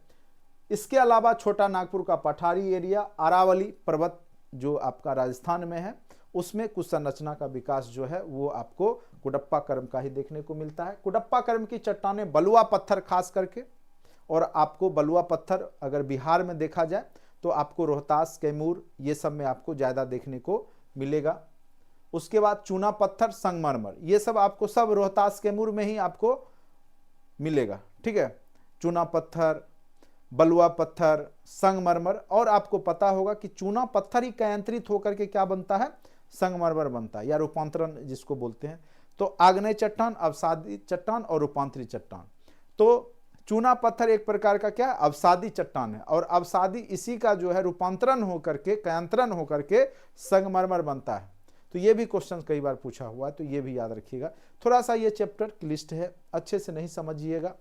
इसके अलावा छोटा नागपुर का पठारी एरिया, अरावली पर्वत जो आपका राजस्थान में है, उसमें कुछ संरचना का विकास जो है वो आपको कुडप्पा कर्म का ही देखने को मिलता है। कुडप्पा कर्म की चट्टानें बलुआ पत्थर खास करके, और आपको बलुआ पत्थर अगर बिहार में देखा जाए तो आपको रोहतास, कैमूर ये सब में आपको ज़्यादा देखने को मिलेगा। उसके बाद चूना पत्थर, संगमरमर, ये सब आपको सब रोहतास, कैमूर में ही आपको मिलेगा। ठीक है, चूना पत्थर, बलुआ पत्थर, संगमरमर, और आपको पता होगा कि चूना पत्थर ही कयांतरित होकर के क्या बनता है, संगमरमर बनता है, या रूपांतरण जिसको बोलते हैं। तो आग्नेय चट्टान, अवसादी चट्टान और रूपांतरित चट्टान। तो चूना पत्थर एक प्रकार का क्या अवसादी चट्टान है, और अवसादी इसी का जो है रूपांतरण होकर के, कयांतरण होकर के संगमरमर बनता है। तो ये भी क्वेश्चन कई बार पूछा हुआ है, तो ये भी याद रखिएगा। थोड़ा सा ये चैप्टर की लिस्ट है, अच्छे से नहीं समझिएगा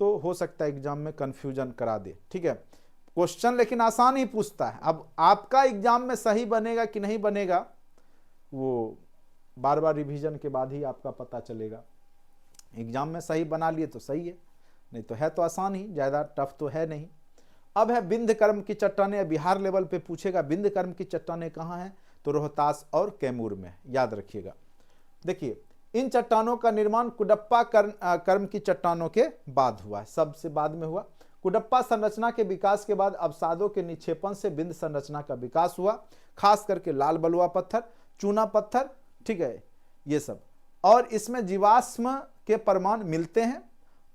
तो हो सकता है एग्जाम में कंफ्यूजन करा दे। ठीक है, क्वेश्चन लेकिन आसान ही पूछता है। अब आपका एग्जाम में सही बनेगा कि नहीं बनेगा वो बार बार रिवीजन के बाद ही आपका पता चलेगा। एग्जाम में सही बना लिए तो सही है, नहीं तो है तो आसान ही, ज़्यादा टफ तो है नहीं। अब है बिंद कर्म की चट्टानें, बिहार लेवल पे पूछेगा बिंद कर्म की चट्टानें कहाँ हैं, तो रोहतास और कैमूर में, याद रखिएगा। देखिए, इन चट्टानों का निर्माण कुडप्पा कर्म की चट्टानों के बाद हुआ है, सबसे बाद में हुआ। कुडप्पा संरचना के विकास के बाद अवसादों के निक्षेपण से बिंद संरचना का विकास हुआ, खास करके लाल बलुआ पत्थर, चूना पत्थर, ठीक है, ये सब। और इसमें जीवाश्म के प्रमाण मिलते हैं,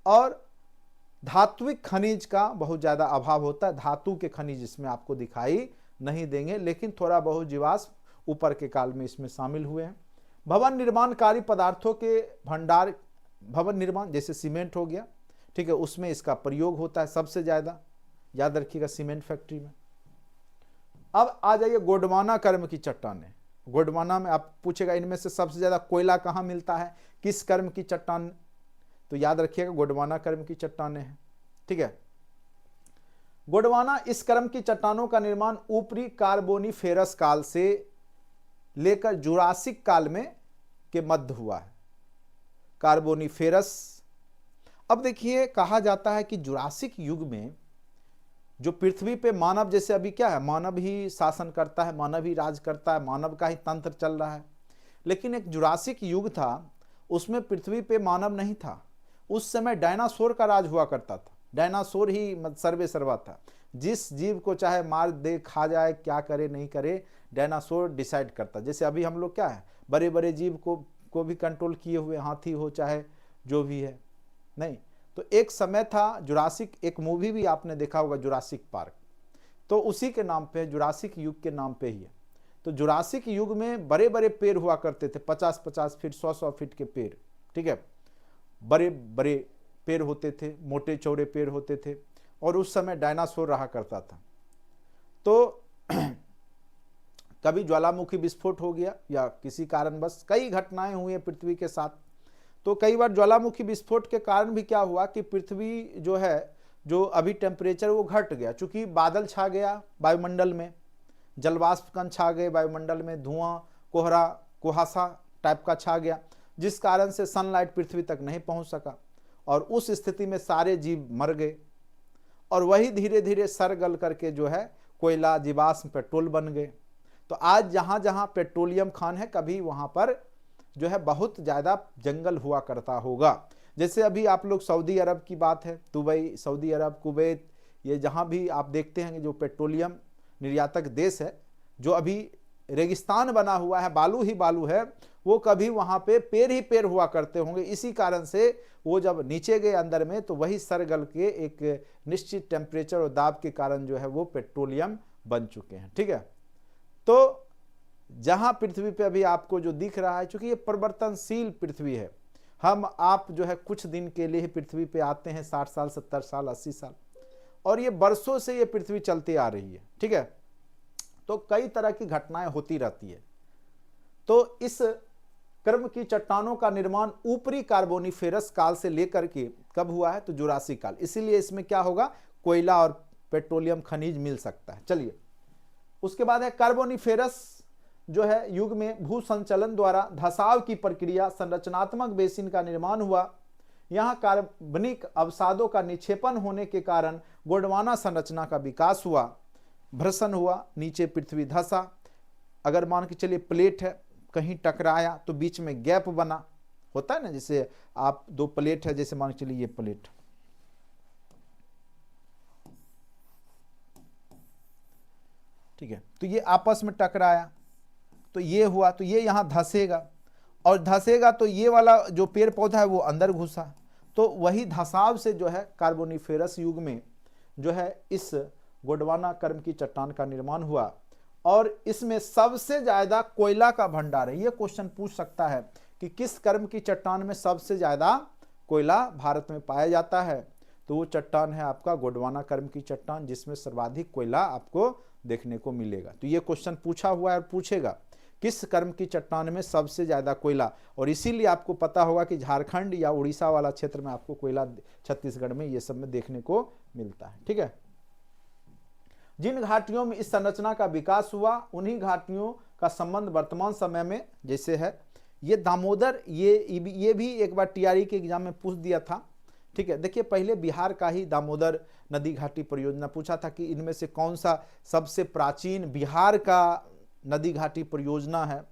और धात्विक खनिज का बहुत ज़्यादा अभाव होता है। धातु के खनिज इसमें आपको दिखाई नहीं देंगे, लेकिन थोड़ा बहुत जीवाश्म ऊपर के काल में इसमें शामिल हुए हैं। भवन निर्माणकारी पदार्थों के भंडार, भवन निर्माण जैसे सीमेंट हो गया, ठीक है, उसमें इसका प्रयोग होता है सबसे ज़्यादा, याद रखिएगा, सीमेंट फैक्ट्री में। अब आ जाइए गोंडवाना कर्म की चट्टानें। गोंडवाना में आप पूछेगा इनमें से सबसे ज़्यादा कोयला कहाँ मिलता है, किस कर्म की चट्टान, तो याद रखिएगा गोंडवाना कर्म की चट्टानें हैं। ठीक है, गोंडवाना इस कर्म की चट्टानों का निर्माण ऊपरी कार्बोनिफेरस काल से लेकर जुरासिक काल में के मध्य हुआ है। कार्बोनिफेरस, अब देखिए कहा जाता है कि जुरासिक युग में जो पृथ्वी पे मानव, जैसे अभी क्या है, मानव ही शासन करता है, मानव ही राज करता है, मानव का ही तंत्र चल रहा है, लेकिन एक जुरासिक युग था, उसमें पृथ्वी पे मानव नहीं था। उस समय डायनासोर का राज हुआ करता था, डायनासोर ही सर्वे सर्वा था। जिस जीव को चाहे मार दे, खा जाए, क्या करे नहीं करे, डायनासोर डिसाइड करता। जैसे अभी हम लोग क्या है, बड़े बड़े जीव को भी कंट्रोल किए हुए, हाथी हो चाहे जो भी है, नहीं। तो एक समय था जुरासिक, एक मूवी भी आपने देखा होगा जुरासिक पार्क, तो उसी के नाम पे, जुरासिक युग के नाम पे ही है। तो जुरासिक युग में बड़े बड़े पेड़ हुआ करते थे, 50-50 फीट, 100-100 फीट के पेड़, ठीक है, बड़े बड़े पेड़ होते थे, मोटे चौड़े पेड़ होते थे, और उस समय डायनासोर रहा करता था। तो कभी ज्वालामुखी विस्फोट हो गया या किसी कारणवश, कई घटनाएं हुई हैं पृथ्वी के साथ। तो कई बार ज्वालामुखी विस्फोट के कारण भी क्या हुआ कि पृथ्वी जो है, जो अभी टेम्परेचर वो घट गया, चूंकि बादल छा गया वायुमंडल में, जलवाष्प कण छा गए वायुमंडल में, धुआं, कोहरा, कुहासा टाइप का छा गया, जिस कारण से सनलाइट पृथ्वी तक नहीं पहुंच सका, और उस स्थिति में सारे जीव मर गए, और वही धीरे धीरे सर गल करके जो है कोयला, जीवाश्म, पेट्रोल बन गए। तो आज जहाँ जहाँ पेट्रोलियम खान है, कभी वहाँ पर जो है बहुत ज़्यादा जंगल हुआ करता होगा। जैसे अभी आप लोग सऊदी अरब की बात है, दुबई, सऊदी अरब, कुवैत, ये जहाँ भी आप देखते हैं जो पेट्रोलियम निर्यातक देश है, जो अभी रेगिस्तान बना हुआ है, बालू ही बालू है, वो कभी वहाँ पे पेड़ ही पेड़ हुआ करते होंगे। इसी कारण से वो जब नीचे गए अंदर में, तो वही सरगल के एक निश्चित टेम्परेचर और दाब के कारण जो है वो पेट्रोलियम बन चुके हैं। ठीक है, तो जहाँ पृथ्वी पे अभी आपको जो दिख रहा है, चूंकि ये परिवर्तनशील पृथ्वी है, हम आप जो है कुछ दिन के लिए पृथ्वी पे आते हैं, 60 साल, 70 साल, 80 साल, और ये बरसों से ये पृथ्वी चलती आ रही है। ठीक है, तो कई तरह की घटनाएं होती रहती है। तो इस कर्म की चट्टानों का निर्माण ऊपरी कार्बोनिफेरस काल से लेकर के कब हुआ है, तो जुरासिक काल। इसीलिए इसमें क्या होगा, कोयला और पेट्रोलियम खनिज मिल सकता है। चलिए, उसके बाद है कार्बोनिफेरस जो है युग में भू संचलन द्वारा धसाव की प्रक्रिया, संरचनात्मक बेसिन का निर्माण हुआ। यहाँ कार्बनिक अवसादों का निक्षेपण होने के कारण गोंडवाना संरचना का विकास हुआ, भ्रसन हुआ, नीचे पृथ्वी धसा, अगर मान के चलिए प्लेट है, कहीं टकराया तो बीच में गैप बना, होता है ना, जैसे आप दो प्लेट है, जैसे मान के चलिए ये प्लेट, ठीक है, तो ये आपस में टकराया तो ये हुआ, तो ये यहां धंसेगा, और धंसेगा तो ये वाला जो पेड़ पौधा है वो अंदर घुसा, तो वही धंसाव से जो है कार्बोनिफेरस युग में जो है इस गोंडवाना कर्म की चट्टान का निर्माण हुआ। और इसमें सबसे ज्यादा कोयला का भंडार है। ये क्वेश्चन पूछ सकता है कि किस कर्म की चट्टान में सबसे ज्यादा कोयला भारत में पाया जाता है, तो वो चट्टान है आपका गोंडवाना कर्म की चट्टान, जिसमें सर्वाधिक कोयला आपको देखने को मिलेगा। तो ये क्वेश्चन पूछा हुआ है और पूछेगा किस कर्म की चट्टान में सबसे ज्यादा कोयला, और इसीलिए आपको पता होगा कि झारखंड या उड़ीसा वाला क्षेत्र में आपको कोयला, छत्तीसगढ़ में ये सब में देखने को मिलता है। ठीक है, जिन घाटियों में इस संरचना का विकास हुआ उन्हीं घाटियों का संबंध वर्तमान समय में जैसे है ये दामोदर, ये भी एक बार टीआरई के एग्जाम में पूछ दिया था। ठीक है, देखिए पहले बिहार का ही दामोदर नदी घाटी परियोजना पूछा था कि इनमें से कौन सा सबसे प्राचीन बिहार का नदी घाटी परियोजना है,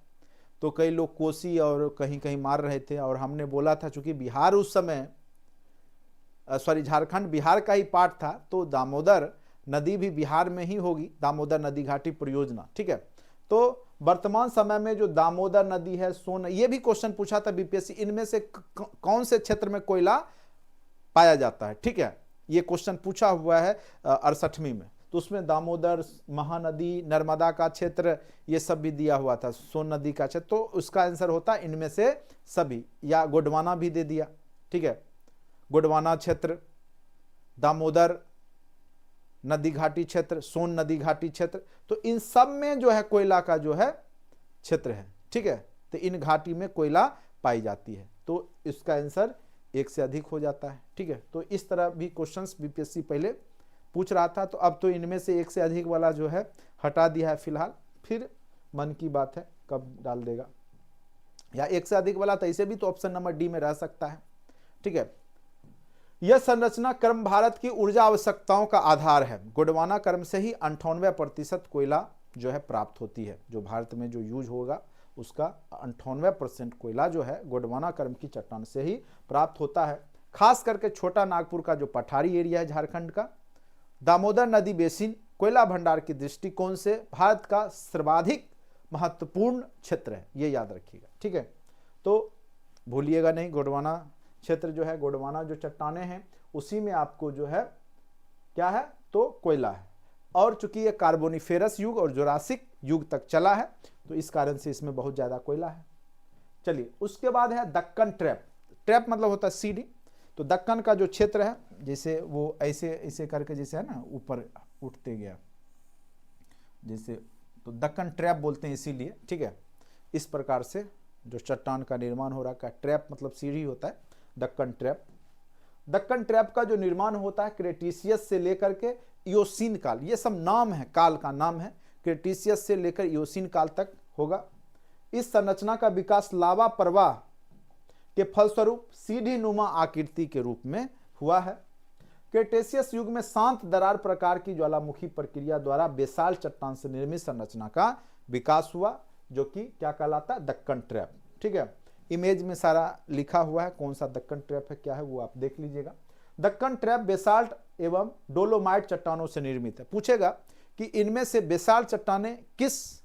तो कई लोग कोसी और कहीं कहीं मार रहे थे, और हमने बोला था चूंकि बिहार उस समय झारखंड बिहार का ही पार्ट था, तो दामोदर नदी भी बिहार में ही होगी, दामोदर नदी घाटी परियोजना। ठीक है, तो वर्तमान समय में जो दामोदर नदी है, सोन, ये भी क्वेश्चन पूछा था बीपीएससी, इनमें से कौन से क्षेत्र में कोयला पाया जाता है। ठीक है, ये क्वेश्चन पूछा हुआ है 68वीं में, तो उसमें दामोदर, महानदी, नर्मदा का क्षेत्र ये सब भी दिया हुआ था, सोन नदी का क्षेत्र, तो उसका आंसर होता है इनमें से सभी, या गोंडवाना भी दे दिया। ठीक है, गोंडवाना क्षेत्र, दामोदर नदी घाटी क्षेत्र, सोन नदी घाटी क्षेत्र, तो इन सब में जो है कोयला का जो है क्षेत्र है। ठीक है, तो इन घाटी में कोयला पाई जाती है, तो इसका आंसर एक से अधिक हो जाता है। ठीक है, तो इस तरह भी क्वेश्चंस बीपीएससी पहले पूछ रहा था, तो अब तो इनमें से एक से अधिक वाला जो है हटा दिया है फिलहाल, फिर मन की बात है कब डाल देगा, या एक से अधिक वाला तो ऐसे भी तो ऑप्शन नंबर डी में रह सकता है। ठीक है, यह संरचना क्रम भारत की ऊर्जा आवश्यकताओं का आधार है। गोंडवाना क्रम से ही 98% कोयला जो है प्राप्त होती है, जो भारत में जो यूज होगा उसका 98% कोयला जो है गोंडवाना क्रम की चट्टान से ही प्राप्त होता है। खास करके छोटा नागपुर का जो पठारी एरिया है झारखंड का, दामोदर नदी बेसिन कोयला भंडार की दृष्टिकोण से भारत का सर्वाधिक महत्वपूर्ण क्षेत्र है, ये याद रखिएगा। ठीक है, तो भूलिएगा नहीं, गोंडवाना क्षेत्र जो है, गोंडवाना जो चट्टाने हैं उसी में आपको जो है क्या है, तो कोयला है, और चूंकि ये कार्बोनिफेरस युग और जुरासिक युग तक चला है, तो इस कारण से इसमें बहुत ज्यादा कोयला है। चलिए, उसके बाद है दक्कन ट्रैप। ट्रैप मतलब होता है सीढ़ी, तो दक्कन का जो क्षेत्र है, जैसे वो ऐसे ऐसे करके जैसे है ना ऊपर उठते गया, जैसे, तो दक्कन ट्रैप बोलते हैं इसीलिए। ठीक है, इस प्रकार से जो चट्टान का निर्माण हो रहा है, ट्रैप मतलब सीढ़ी होता है, दक्कन ट्रैप। दक्कन ट्रैप का जो निर्माण होता है क्रेटिशियस से लेकर के इयोसीन काल, ये सब नाम है, काल का नाम है, क्रेटिशियस से लेकर इयोसीन काल तक होगा। इस संरचना का विकास लावा प्रवाह के फलस्वरूप सीढ़ी नुमा आकृति के रूप में हुआ है। क्रेटेशियस युग में शांत दरार प्रकार की ज्वालामुखी प्रक्रिया द्वारा बेसाल चट्टान से निर्मित संरचना का विकास हुआ, जो कि क्या कहलाता है, दक्कन ट्रैप। ठीक है, इमेज में सारा लिखा हुआ है कौन सा दक्कन ट्रैप है, क्या है वो आप देख लीजिएगा। दक्कन ट्रैप बेसाल्ट एवं डोलोमाइट चट्टानों से निर्मित है। पूछेगा कि इनमें से बेसाल्ट चट्टानें किस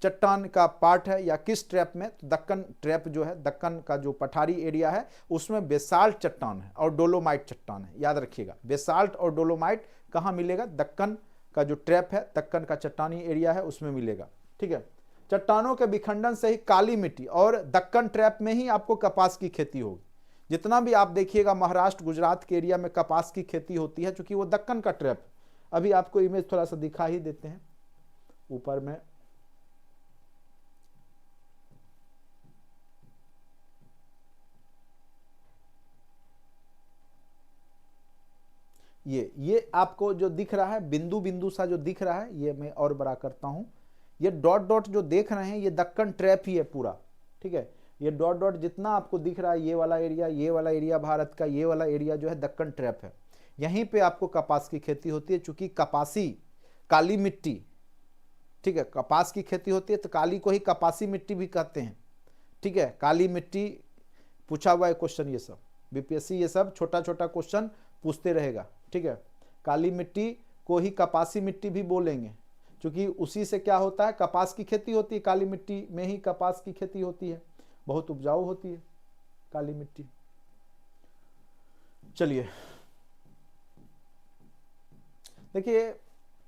चट्टान का पार्ट है या किस ट्रैप में, तो दक्कन ट्रैप जो है, दक्कन का जो पठारी एरिया है उसमें बेसाल्ट चट्टान है और डोलोमाइट चट्टान है, याद रखिएगा। बेसाल्ट और डोलोमाइट कहाँ मिलेगा, दक्कन का जो ट्रैप है, दक्कन का चट्टानी एरिया है उसमें मिलेगा। ठीक है, चट्टानों के विखंडन से ही काली मिट्टी, और दक्कन ट्रैप में ही आपको कपास की खेती होगी। जितना भी आप देखिएगा महाराष्ट्र गुजरात के एरिया में कपास की खेती होती है, क्योंकि वो दक्कन का ट्रैप। अभी आपको इमेज थोड़ा सा दिखा ही देते हैं ऊपर में, ये आपको जो दिख रहा है बिंदु बिंदु सा जो दिख रहा है, ये मैं और बड़ा करता हूं, ये डॉट डॉट जो देख रहे हैं ये दक्कन ट्रैप ही है पूरा। ठीक है, ये डॉट डॉट जितना आपको दिख रहा है, ये वाला एरिया भारत का, ये वाला एरिया जो है दक्कन ट्रैप है। यहीं पे आपको कपास की खेती होती है, चूंकि कपासी काली मिट्टी ठीक है, कपास की खेती होती है तो काली को ही कपासी मिट्टी भी कहते हैं। ठीक है, काली मिट्टी पूछा हुआ है क्वेश्चन, ये सब बीपीएससी ये सब छोटा छोटा क्वेश्चन पूछते रहेगा। ठीक है, काली मिट्टी को ही कपासी मिट्टी भी बोलेंगे, क्योंकि उसी से क्या होता है, कपास की खेती होती है, काली मिट्टी में ही कपास की खेती होती है, बहुत उपजाऊ होती है काली मिट्टी। चलिए देखिए,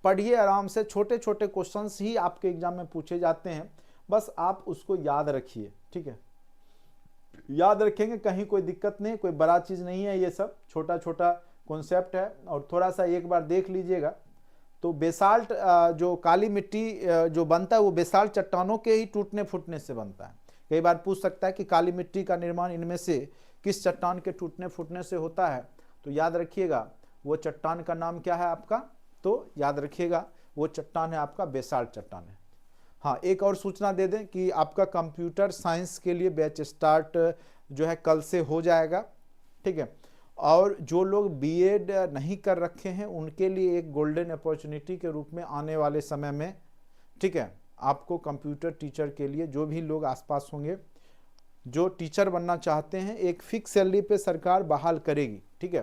पढ़िए आराम से, छोटे छोटे क्वेश्चंस ही आपके एग्जाम में पूछे जाते हैं, बस आप उसको याद रखिए। ठीक है, याद रखेंगे कहीं कोई दिक्कत नहीं, कोई बड़ा चीज नहीं है, ये सब छोटा छोटा कॉन्सेप्ट है। और थोड़ा सा एक बार देख लीजिएगा तो बेसाल्ट जो काली मिट्टी जो बनता है वो बेसाल्ट चट्टानों के ही टूटने फूटने से बनता है। कई बार पूछ सकता है कि काली मिट्टी का निर्माण इनमें से किस चट्टान के टूटने फूटने से होता है, तो याद रखिएगा वो चट्टान का नाम क्या है आपका, तो याद रखिएगा वो चट्टान है आपका बेसाल्ट चट्टान है। हाँ, एक और सूचना दे दें कि आपका कंप्यूटर साइंस के लिए बैच स्टार्ट जो है कल से हो जाएगा। ठीक है, और जो लोग बीएड नहीं कर रखे हैं उनके लिए एक गोल्डन अपॉर्चुनिटी के रूप में आने वाले समय में, ठीक है, आपको कंप्यूटर टीचर के लिए जो भी लोग आसपास होंगे जो टीचर बनना चाहते हैं, एक फिक्स सैलरी पे सरकार बहाल करेगी। ठीक है,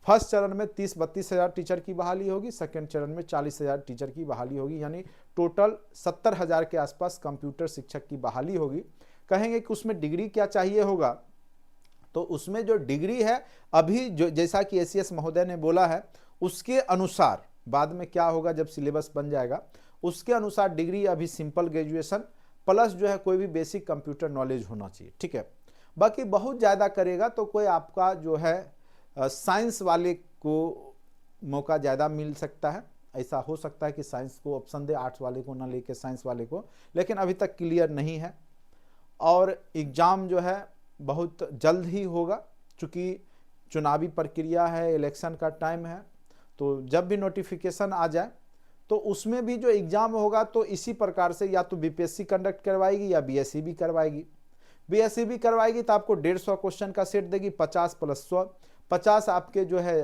फर्स्ट चरण में 30-32 हज़ार टीचर की बहाली होगी, सेकेंड चरण में 40 हज़ार टीचर की बहाली होगी, यानी टोटल 70 हज़ार के आसपास कंप्यूटर शिक्षक की बहाली होगी। कहेंगे कि उसमें डिग्री क्या चाहिए होगा, तो उसमें जो डिग्री है अभी जो जैसा कि एसीएस महोदय ने बोला है उसके अनुसार, बाद में क्या होगा जब सिलेबस बन जाएगा उसके अनुसार डिग्री अभी सिंपल ग्रेजुएशन प्लस जो है कोई भी बेसिक कंप्यूटर नॉलेज होना चाहिए। ठीक है, बाकी बहुत ज़्यादा करेगा तो कोई आपका जो है साइंस वाले को मौका ज़्यादा मिल सकता है, ऐसा हो सकता है कि साइंस को ऑप्शन दे, आर्ट्स वाले को ना लेके साइंस वाले को, लेकिन अभी तक क्लियर नहीं है। और एग्ज़ाम जो है बहुत जल्द ही होगा, चूँकि चुनावी प्रक्रिया है, इलेक्शन का टाइम है, तो जब भी नोटिफिकेशन आ जाए तो उसमें भी जो एग्ज़ाम होगा तो इसी प्रकार से या तो बीपीएससी कंडक्ट करवाएगी या बीएससी भी करवाएगी। बीएससी भी करवाएगी तो आपको 150 क्वेश्चन का सेट देगी, 50 + 100, 50 आपके जो है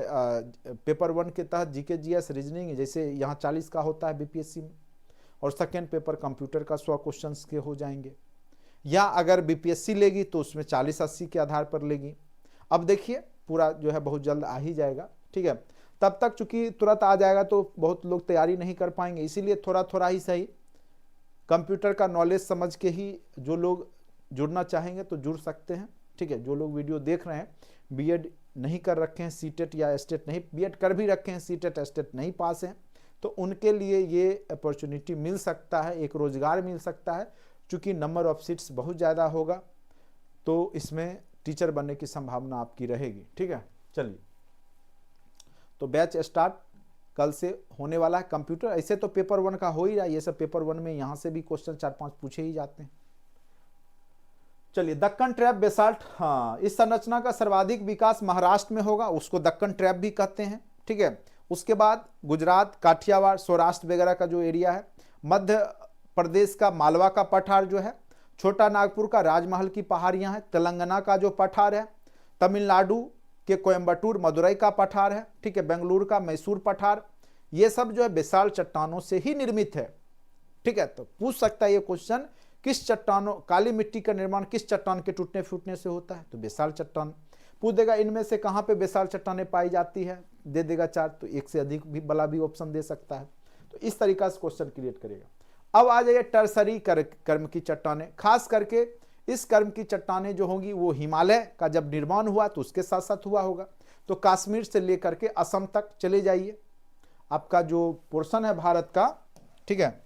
पेपर 1 के तहत जीके जीएस रीजनिंग, जैसे यहाँ 40 का होता है बीपीएससी में, और सेकेंड पेपर कंप्यूटर का 100 क्वेश्चन के हो जाएंगे। या अगर बीपीएससी लेगी तो उसमें 40-80 के आधार पर लेगी। अब देखिए पूरा जो है बहुत जल्द आ ही जाएगा। ठीक है, तब तक चूंकि तुरंत आ जाएगा तो बहुत लोग तैयारी नहीं कर पाएंगे, इसीलिए थोड़ा थोड़ा ही सही कंप्यूटर का नॉलेज समझ के ही जो लोग जुड़ना चाहेंगे तो जुड़ सकते हैं। ठीक है, जो लोग वीडियो देख रहे हैं बीएड नहीं कर रखे हैं, सीटेट या एस्टेट नहीं, बीएड कर भी रखे हैं, सीटेट एस्टेट नहीं पास हैं, तो उनके लिए ये अपॉर्चुनिटी मिल सकता है, एक रोजगार मिल सकता है। चूँकि नंबर ऑफ सीट्स बहुत ज़्यादा होगा तो इसमें टीचर बनने की संभावना आपकी रहेगी। ठीक है, चलिए तो बैच स्टार्ट कल से होने वाला है। कंप्यूटर ऐसे तो पेपर 1 का हो ही रहा है, ये सब पेपर 1 में यहाँ से भी क्वेश्चन 4-5 पूछे ही जाते हैं। चलिए, दक्कन ट्रैप बेसाल्ट, हाँ, इस संरचना का सर्वाधिक विकास महाराष्ट्र में होगा, उसको दक्कन ट्रैप भी कहते हैं। ठीक है, उसके बाद गुजरात, काठियावाड़, सौराष्ट्र वगैरह का जो एरिया है, मध्य प्रदेश का मालवा का पठार जो है, छोटा नागपुर का राजमहल की पहाड़ियां हैं, तेलंगाना का जो पठार है, तमिलनाडु के कोयम्बटूर मदुरई का पठार है। ठीक है, बेंगलुरु का मैसूर पठार, ये सब जो है बेसाल्ट चट्टानों से ही निर्मित है। ठीक है, तो पूछ सकता है ये क्वेश्चन, किस चट्टानों, काली मिट्टी का निर्माण किस चट्टान के टूटने फूटने से होता है, तो बेसाल्ट चट्टान। पूछ देगा इनमें से कहाँ पे बेसाल्ट चट्टानें पाई जाती है, दे देगा 4, तो एक से अधिक भी बड़ा भी ऑप्शन दे सकता है। तो इस तरीका से क्वेश्चन क्रिएट करेगा। अब आ जाइए टर्सरी कर्म की चट्टानें, खास करके इस कर्म की चट्टानें जो होंगी वो हिमालय का जब निर्माण हुआ तो उसके साथ साथ हुआ होगा, तो कश्मीर से लेकर के असम तक चले जाइए, आपका जो पोर्शन है भारत का, ठीक है,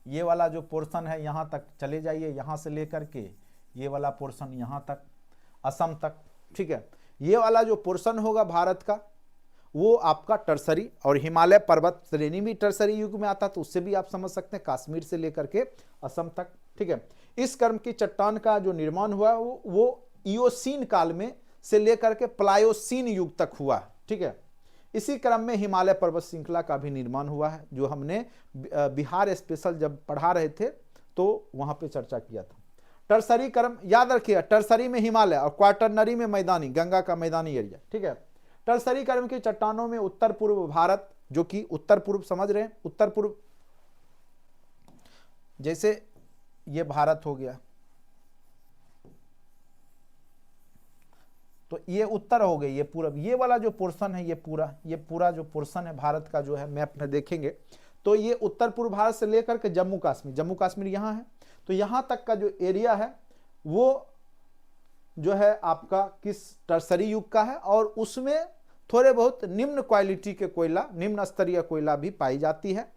ये वाला जो पोर्शन है यहाँ तक चले जाइए, यहाँ से लेकर के ये वाला पोर्शन यहाँ तक, असम तक। ठीक है, ये वाला जो पोर्शन होगा भारत का वो आपका टर्सरी, और हिमालय पर्वत श्रेणी भी टर्सरी युग में आता, तो उससे भी आप समझ सकते हैं कश्मीर से लेकर के असम तक। ठीक है, इस कर्म की चट्टान का जो निर्माण हुआ वो इयोसीन काल में से लेकर के प्लायोसीन युग तक हुआ। ठीक है, इसी क्रम में हिमालय पर्वत श्रृंखला का भी निर्माण हुआ है, जो हमने बिहार स्पेशल जब पढ़ा रहे थे तो वहां पे चर्चा किया था। टर्सरी कर्म याद रखिएगा, टर्सरी में हिमालय और क्वार्टरनरी में मैदानी, गंगा का मैदानी एरिया। ठीक है, टर्सरी कर्म की चट्टानों में उत्तर पूर्व भारत, जो कि उत्तर पूर्व, समझ रहे हैं, उत्तर पूर्व, जैसे ये भारत हो गया तो ये उत्तर हो गई, ये पूरब, ये वाला जो पोर्शन है, ये पूरा जो पोर्शन है भारत का जो है मैप में देखेंगे तो ये उत्तर पूर्व भारत से लेकर के जम्मू कश्मीर यहाँ है। तो यहाँ तक का जो एरिया है वो जो है आपका किस टर्सरी युग का है, और उसमें थोड़े बहुत निम्न क्वालिटी के कोयला, निम्न स्तरीय कोयला भी पाई जाती है।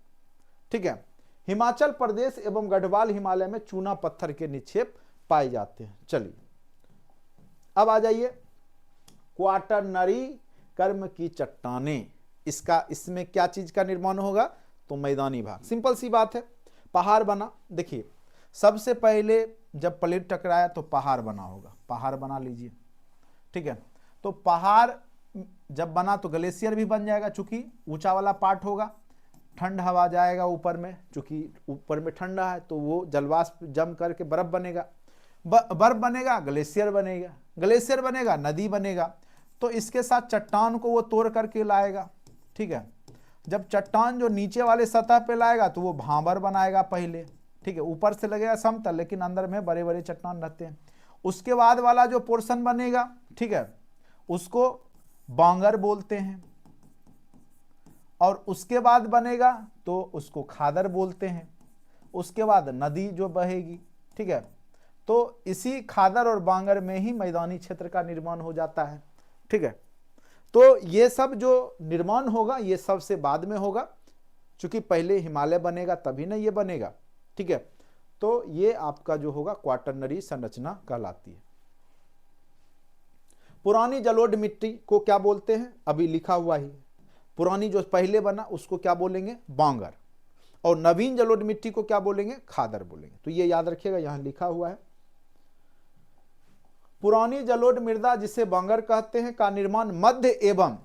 ठीक है। हिमाचल प्रदेश एवं गढ़वाल हिमालय में चूना पत्थर के निक्षेप पाए जाते हैं। चलिए अब आ जाइए क्वाटरनरी कर्म की चट्टानें, इसमें क्या चीज का निर्माण होगा, तो मैदानी भाग। सिंपल सी बात है, पहाड़ बना। देखिए सबसे पहले जब प्लेट टकराया तो पहाड़ बना होगा, पहाड़ बना लीजिए। ठीक है। तो पहाड़ जब बना तो ग्लेशियर भी बन जाएगा, चूंकि ऊंचा वाला पार्ट होगा, ठंड हवा जाएगा ऊपर में, चूंकि ऊपर में ठंडा है तो वो जलवाष्प जम करके बर्फ बनेगा, बर्फ बनेगा ग्लेशियर बनेगा, ग्लेशियर बनेगा नदी बनेगा। तो इसके साथ चट्टान को वो तोड़ करके लाएगा। ठीक है। जब चट्टान जो नीचे वाले सतह पे लाएगा तो वो भांबर बनाएगा पहले। ठीक है। ऊपर से लगेगा समतल, लेकिन अंदर में बड़े बड़े चट्टान रहते हैं। उसके बाद वाला जो पोर्शन बनेगा, ठीक है, उसको बांगर बोलते हैं, और उसके बाद बनेगा तो उसको खादर बोलते हैं। उसके बाद नदी जो बहेगी। ठीक है। तो इसी खादर और बांगर में ही मैदानी क्षेत्र का निर्माण हो जाता है। ठीक है। तो ये सब जो निर्माण होगा ये सबसे बाद में होगा, क्योंकि पहले हिमालय बनेगा तभी ना ये बनेगा। ठीक है। तो ये आपका जो होगा क्वाटरनरी संरचना कहलाती है। पुरानी जलोढ़ मिट्टी को क्या बोलते हैं, अभी लिखा हुआ ही, पुरानी जो पहले बना उसको क्या बोलेंगे, बांगर, और नवीन जलोढ़ मिट्टी को क्या बोलेंगे, खादर बोलेंगे। तो ये याद रखिएगा, यहां लिखा हुआ है। पुरानी जलोढ़ मृदा जिसे बांगर कहते हैं का निर्माण मध्य एवं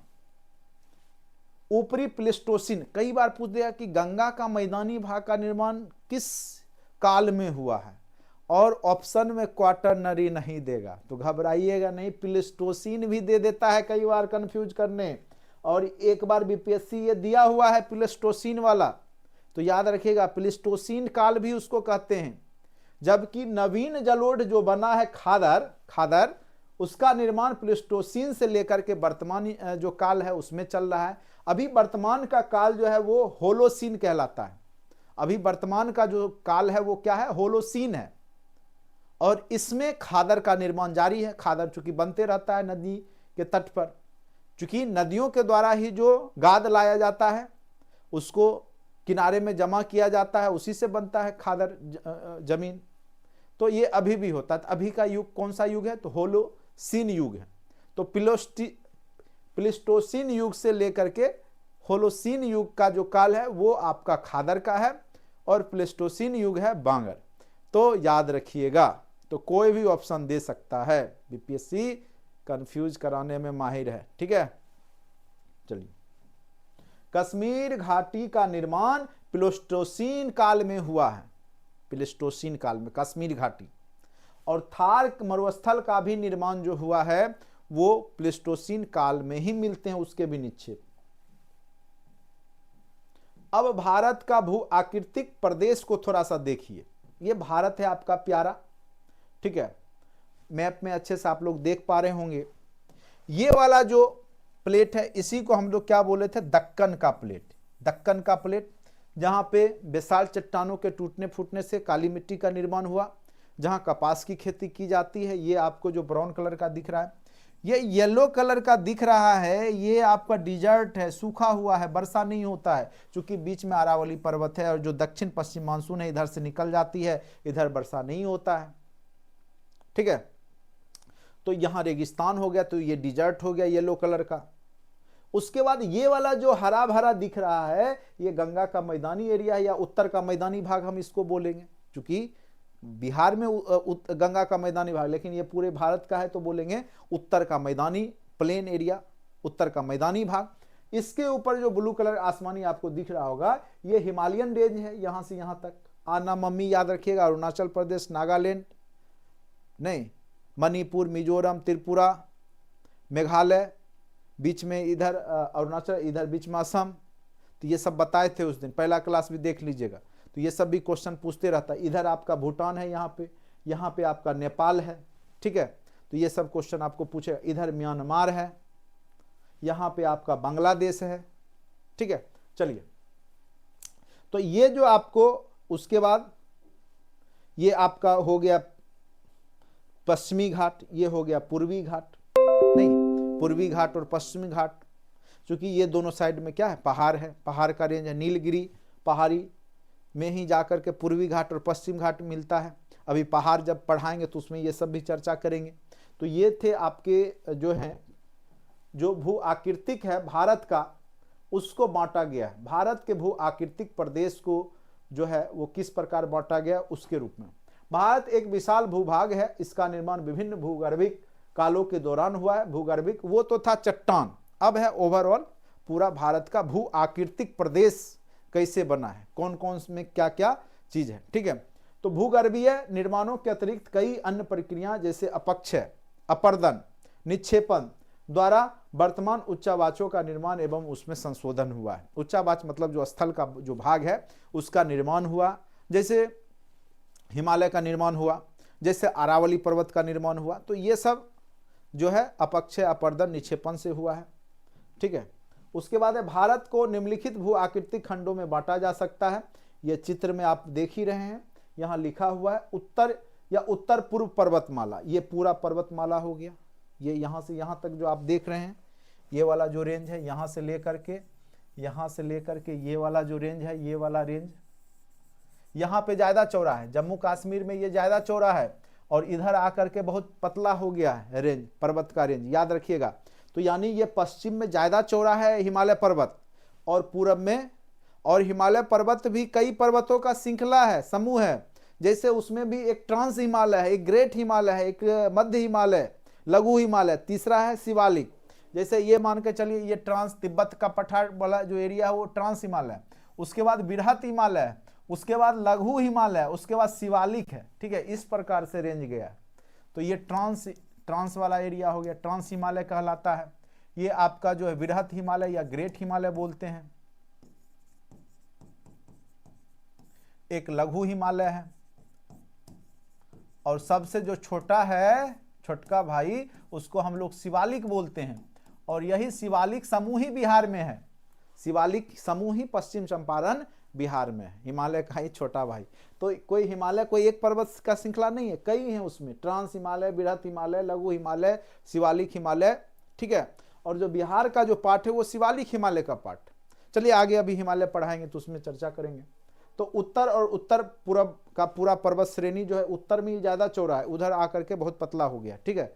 ऊपरी प्लेस्टोसिन, कई बार पूछ दिया कि गंगा का मैदानी भाग का निर्माण किस काल में हुआ है, और ऑप्शन में क्वाटरनरी नहीं देगा तो घबराइएगा नहीं, प्लेस्टोसिन भी दे देता है कई बार कंफ्यूज करने। और एक बार बीपीएससी ये दिया हुआ है प्लेस्टोसिन वाला, तो याद रखिएगा प्लेस्टोसिन काल भी उसको कहते हैं। जबकि नवीन जलोढ़ जो बना है खादर, उसका निर्माण प्लेस्टोसिन से लेकर के वर्तमान जो काल है उसमें चल रहा है। अभी वर्तमान का काल जो है वो होलोसीन कहलाता है। अभी वर्तमान का जो काल है वो क्या है, होलोसीन है, और इसमें खादर का निर्माण जारी है। खादर चूंकि बनते रहता है नदी के तट पर, चूंकि नदियों के द्वारा ही जो गाद लाया जाता है उसको किनारे में जमा किया जाता है, उसी से बनता है खादर जमीन। तो ये अभी भी होता है। अभी का युग कौन सा युग है, तो होलोसीन युग है। तो प्लेस्टोसीन युग से लेकर के होलोसीन युग का जो काल है वो आपका खादर का है, और प्लेस्टोसीन युग है बांगर। तो याद रखिएगा, तो कोई भी ऑप्शन दे सकता है, बीपीएससी कंफ्यूज कराने में माहिर है। ठीक है। चलिए, कश्मीर घाटी का निर्माण प्लेस्टोसीन काल में हुआ है, प्लेस्टोसीन काल में कश्मीर घाटी, और थार मरुस्थल का भी निर्माण जो हुआ है वो प्लेस्टोसीन काल में ही मिलते हैं, उसके भी निक्षेप। अब भारत का भू आकृतिक प्रदेश को थोड़ा सा देखिए। ये भारत है आपका प्यारा। ठीक है। मैप में अच्छे से आप लोग देख पा रहे होंगे। ये वाला जो प्लेट है इसी को हम लोग क्या बोले थे, दक्कन का प्लेट। दक्कन का प्लेट, जहां पे बेसाल चट्टानों के टूटने फूटने से काली मिट्टी का निर्माण हुआ, जहां कपास की खेती की जाती है। ये आपको जो ब्राउन कलर का दिख रहा है, ये येलो कलर का दिख रहा है, ये आपका डिजर्ट है, सूखा हुआ है, वर्षा नहीं होता है, क्योंकि बीच में अरावली पर्वत है, और जो दक्षिण पश्चिम मानसून है इधर से निकल जाती है, इधर वर्षा नहीं होता है। ठीक है। तो यहां रेगिस्तान हो गया, तो ये डिजर्ट हो गया येलो कलर का। उसके बाद ये वाला जो हरा भरा दिख रहा है ये गंगा का मैदानी एरिया है, या उत्तर का मैदानी भाग हम इसको बोलेंगे, क्योंकि बिहार में गंगा का मैदानी भाग, लेकिन ये पूरे भारत का है तो बोलेंगे उत्तर का मैदानी प्लेन एरिया, उत्तर का मैदानी भाग। इसके ऊपर जो ब्लू कलर आसमानी आपको दिख रहा होगा ये हिमालयन रेंज है, यहां से यहां तक आना मम्मी याद रखिएगा। अरुणाचल प्रदेश, नागालैंड नहीं, मणिपुर, मिजोरम, त्रिपुरा, मेघालय, बीच में इधर अरुणाचल, इधर बीच में असम, तो ये सब बताए थे उस दिन, पहला क्लास भी देख लीजिएगा। तो ये सब भी क्वेश्चन पूछते रहता है। इधर आपका भूटान है, यहाँ पे आपका नेपाल है, ठीक है, तो ये सब क्वेश्चन आपको पूछेगा। इधर म्यांमार है, यहाँ पे आपका बांग्लादेश है, ठीक है। चलिए, तो ये जो आपको, उसके बाद ये आपका हो गया पश्चिमी घाट, ये हो गया पूर्वी घाट, नहीं पूर्वी घाट और पश्चिमी घाट, क्योंकि ये दोनों साइड में क्या है, पहाड़ है, पहाड़ का रेंज है। नीलगिरी पहाड़ी में ही जाकर के पूर्वी घाट और पश्चिम घाट मिलता है। अभी पहाड़ जब पढ़ाएंगे तो उसमें ये सब भी चर्चा करेंगे। तो ये थे आपके जो हैं, जो भू आकृतिक है भारत का, उसको बांटा गया है। भारत के भू आकृतिक प्रदेश को जो है वो किस प्रकार बांटा गया उसके रूप में। भारत एक विशाल भूभाग है, इसका निर्माण विभिन्न भूगर्भिक कालों के दौरान हुआ है। भूगर्भिक वो तो था चट्टान, अब है ओवरऑल पूरा भारत का भू आकृतिक प्रदेश कैसे बना है, कौन कौन में क्या क्या चीज है, ठीक है। तो भूगर्भीय निर्माणों के अतिरिक्त कई अन्य प्रक्रियाएं जैसे अपक्षय, अपर्दन, निक्षेपण द्वारा वर्तमान उच्चावाचों का निर्माण एवं उसमें संशोधन हुआ है। उच्चावाच मतलब जो स्थल का जो भाग है उसका निर्माण हुआ, जैसे हिमालय का निर्माण हुआ, जैसे अरावली पर्वत का निर्माण हुआ। तो ये सब जो है अपक्षय, अपर्दन, निक्षेपण से हुआ है, ठीक है। उसके बाद है भारत को निम्नलिखित भू आकृतिक खंडों में बांटा जा सकता है। ये चित्र में आप देख ही रहे हैं, यहाँ लिखा हुआ है उत्तर या उत्तर पूर्व पर्वतमाला। ये पूरा पर्वतमाला हो गया, ये यहाँ से यहाँ तक जो आप देख रहे हैं, ये वाला जो रेंज है, यहाँ से लेकर के ये वाला जो रेंज है, ये वाला रेंज यहाँ पे ज्यादा चौड़ा है। जम्मू कश्मीर में ये ज्यादा चौड़ा है और इधर आकर के बहुत पतला हो गया है रेंज, पर्वत का रेंज, याद रखिएगा। तो यानी ये पश्चिम में ज्यादा चौड़ा है हिमालय पर्वत, और पूरब में, और हिमालय पर्वत भी कई पर्वतों का श्रृंखला है, समूह है। जैसे उसमें भी एक ट्रांस हिमालय है, एक ग्रेट हिमालय है, एक मध्य हिमालय, लघु हिमालय, तीसरा है शिवालिक। जैसे ये मान के चलिए, ये ट्रांस तिब्बत का पठार वाला जो एरिया है वो ट्रांस हिमालय है, उसके बाद बृहत हिमालय है, उसके बाद लघु हिमालय, उसके बाद शिवालिक है, ठीक है। इस प्रकार से रेंज गया है। तो ये ट्रांस वाला एरिया हो गया, ट्रांस हिमालय कहलाता है। ये आपका जो है बृहत हिमालय या ग्रेट हिमालय बोलते हैं। एक लघु हिमालय है, और सबसे जो छोटा है, छोटका भाई, उसको हम लोग शिवालिक बोलते हैं। और यही शिवालिक समूह ही बिहार में है, शिवालिक समूह ही पश्चिम चंपारण बिहार में है, हिमालय का ही छोटा भाई। तो कोई हिमालय कोई एक पर्वत का श्रृंखला नहीं है, कई हैं उसमें, ट्रांस हिमालय, बृहत हिमालय, लघु हिमालय, शिवालिक हिमालय, ठीक है। और जो बिहार का जो पार्ट है वो शिवालिक हिमालय का पार्ट। चलिए आगे अभी हिमालय पढ़ाएंगे तो उसमें चर्चा करेंगे। तो उत्तर और उत्तर पूर्व का पूरा पर्वत श्रेणी जो है उत्तर में ज्यादा चौड़ा है, उधर आकर के बहुत पतला हो गया, ठीक है।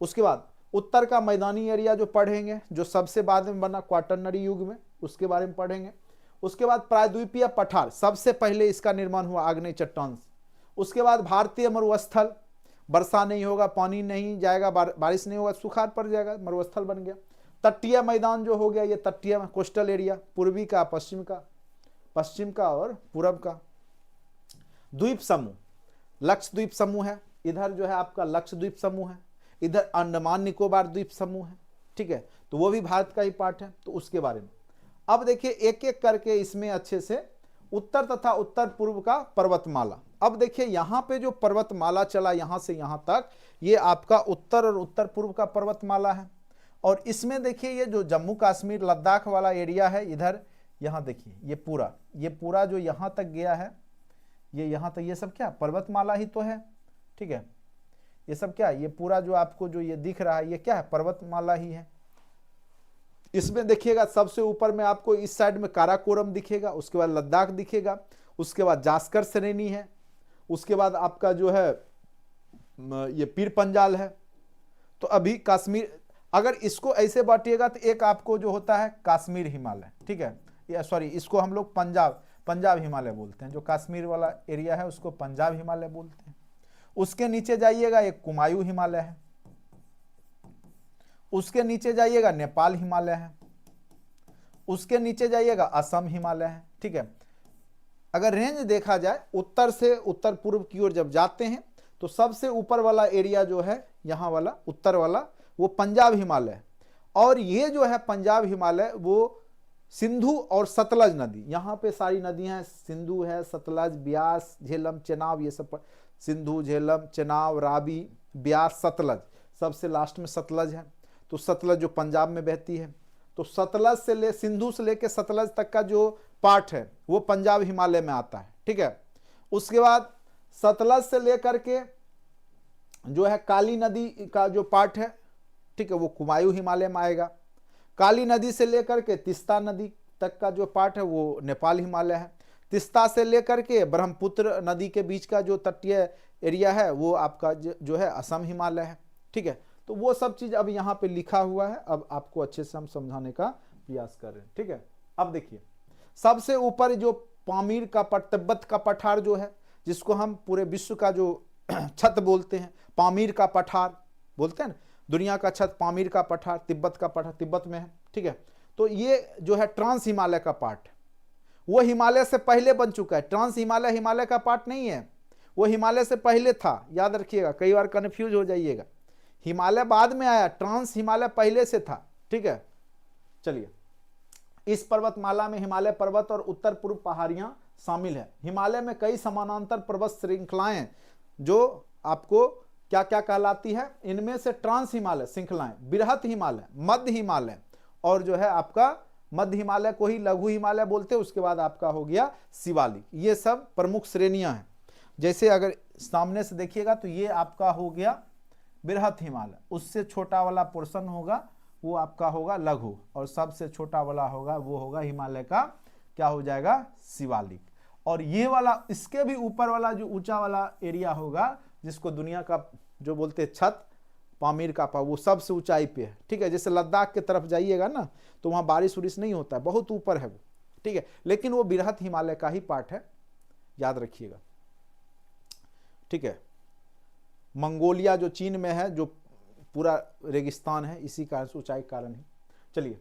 उसके बाद उत्तर का मैदानी एरिया जो पढ़ेंगे, जो सबसे बाद में बना क्वाटरनरी युग में, उसके बारे में पढ़ेंगे। उसके बाद प्रायद्वीपीय पठार, सबसे पहले इसका निर्माण हुआ आग्नेय चट्टान से। उसके बाद भारतीय मरुस्थल, वर्षा नहीं होगा, पानी नहीं जाएगा, बारिश नहीं होगा, सुखाड़ पड़ जाएगा, मरुस्थल बन गया। तटीय मैदान जो हो गया, ये तटीय कोस्टल एरिया, पूर्वी का, पश्चिम का और पूरब का। द्वीप समूह, लक्षद्वीप समूह है, इधर जो है आपका लक्षद्वीप समूह है, इधर अंडमान निकोबार द्वीप समूह है, ठीक है। तो वो भी भारत का ही पार्ट है। तो उसके बारे में अब देखिए एक एक करके इसमें अच्छे से उत्तर तथा उत्तर पूर्व का पर्वतमाला। अब देखिए यहाँ पे जो पर्वतमाला चला यहाँ से यहाँ तक, ये आपका उत्तर और उत्तर पूर्व का पर्वतमाला है। और इसमें देखिए ये जो जम्मू कश्मीर लद्दाख वाला एरिया है, इधर यहाँ देखिए ये पूरा जो यहाँ तक गया है, ये यहाँ तक, ये सब क्या पर्वतमाला ही तो है, ठीक है। ये सब क्या, ये पूरा जो आपको जो ये दिख रहा है, ये क्या है, पर्वतमाला ही है। इसमें देखिएगा सबसे ऊपर में आपको इस साइड में काराकोरम दिखेगा, उसके बाद लद्दाख दिखेगा, उसके बाद जास्कर श्रेणी है, उसके बाद आपका जो है ये पीर पंजाल है। तो अभी कश्मीर, अगर इसको ऐसे बांटिएगा तो एक आपको जो होता है कश्मीर हिमालय, ठीक है, या सॉरी इसको हम लोग पंजाब हिमालय बोलते हैं। जो कश्मीर वाला एरिया है उसको पंजाब हिमालय बोलते हैं। उसके नीचे जाइएगा एक कुमायूं हिमालय है, उसके नीचे जाइएगा नेपाल हिमालय है, उसके नीचे जाइएगा असम हिमालय है, ठीक है। अगर रेंज देखा जाए उत्तर से उत्तर पूर्व की ओर जब जाते हैं तो सबसे ऊपर वाला एरिया जो है यहाँ वाला उत्तर वाला, वो पंजाब हिमालय है। और ये जो है पंजाब हिमालय वो सिंधु और सतलज नदी, यहाँ पे सारी नदियां हैं, सिंधु है, सतलज, ब्यास, झेलम, चेनाब, ये सब सिंधु, झेलम, चेनाब, रावी, ब्यास, सतलज, सबसे लास्ट में सतलज है। तो सतलज जो पंजाब में बहती है, तो सतलज से सिंधु से लेकर सतलज तक का जो पार्ट है वो पंजाब हिमालय में आता है, ठीक है। उसके बाद सतलज से लेकर के जो है काली नदी का जो पार्ट है, ठीक है, वो कुमायूं हिमालय में आएगा। काली नदी से लेकर के तिस्ता नदी तक का जो पार्ट है वो नेपाल हिमालय है। तिस्ता से लेकर के ब्रह्मपुत्र नदी के बीच का जो तटीय एरिया है वो आपका जो है असम हिमालय है, ठीक है। तो वो सब चीज अब यहाँ पे लिखा हुआ है, अब आपको अच्छे से हम समझाने का प्रयास कर रहे हैं, ठीक है। अब देखिए, सबसे ऊपर जो पामीर का तिब्बत का पठार जो है, जिसको हम पूरे विश्व का जो छत बोलते हैं, पामीर का पठार बोलते हैं ना, दुनिया का छत पामीर का पठार, तिब्बत का पठार तिब्बत में है, ठीक है। तो ये जो है ट्रांस हिमालय का पार्ट है, वो हिमालय से पहले बन चुका है। ट्रांस हिमालय हिमालय का पार्ट नहीं है, वो हिमालय से पहले था, याद रखिएगा, कई बार कंफ्यूज हो जाइएगा। हिमालय बाद में आया, ट्रांस हिमालय पहले से था, ठीक है। चलिए, इस पर्वतमाला में हिमालय पर्वत और उत्तर पूर्व पहाड़ियां शामिल है। हिमालय में कई समानांतर पर्वत श्रृंखलाएं जो आपको क्या क्या कहलाती है, इनमें से ट्रांस हिमालय श्रृंखलाएं, बृहत हिमालय, मध्य हिमालय और जो है आपका मध्य हिमालय को ही लघु हिमालय बोलते हैं। उसके बाद आपका हो गया शिवालिक। ये सब प्रमुख श्रेणियां हैं। जैसे अगर सामने से देखिएगा तो ये आपका हो गया बृहत हिमालय, उससे छोटा वाला पोर्शन होगा वो आपका होगा लघु, और सबसे छोटा वाला होगा वो होगा हिमालय का क्या हो जाएगा, शिवालिक। और ये वाला इसके भी ऊपर वाला जो ऊंचा वाला एरिया होगा, जिसको दुनिया का जो बोलते हैं छत, पामीर का वो सबसे ऊंचाई पे है, ठीक है। जैसे लद्दाख की तरफ जाइएगा ना तो वहां बारिश उरिश नहीं होता है, बहुत ऊपर है वो, ठीक है, लेकिन वो बृहत हिमालय का ही पार्ट है, याद रखिएगा, ठीक है। मंगोलिया जो चीन में है, जो पूरा रेगिस्तान है, इसी कारण से ऊंचाई कारण है। चलिए,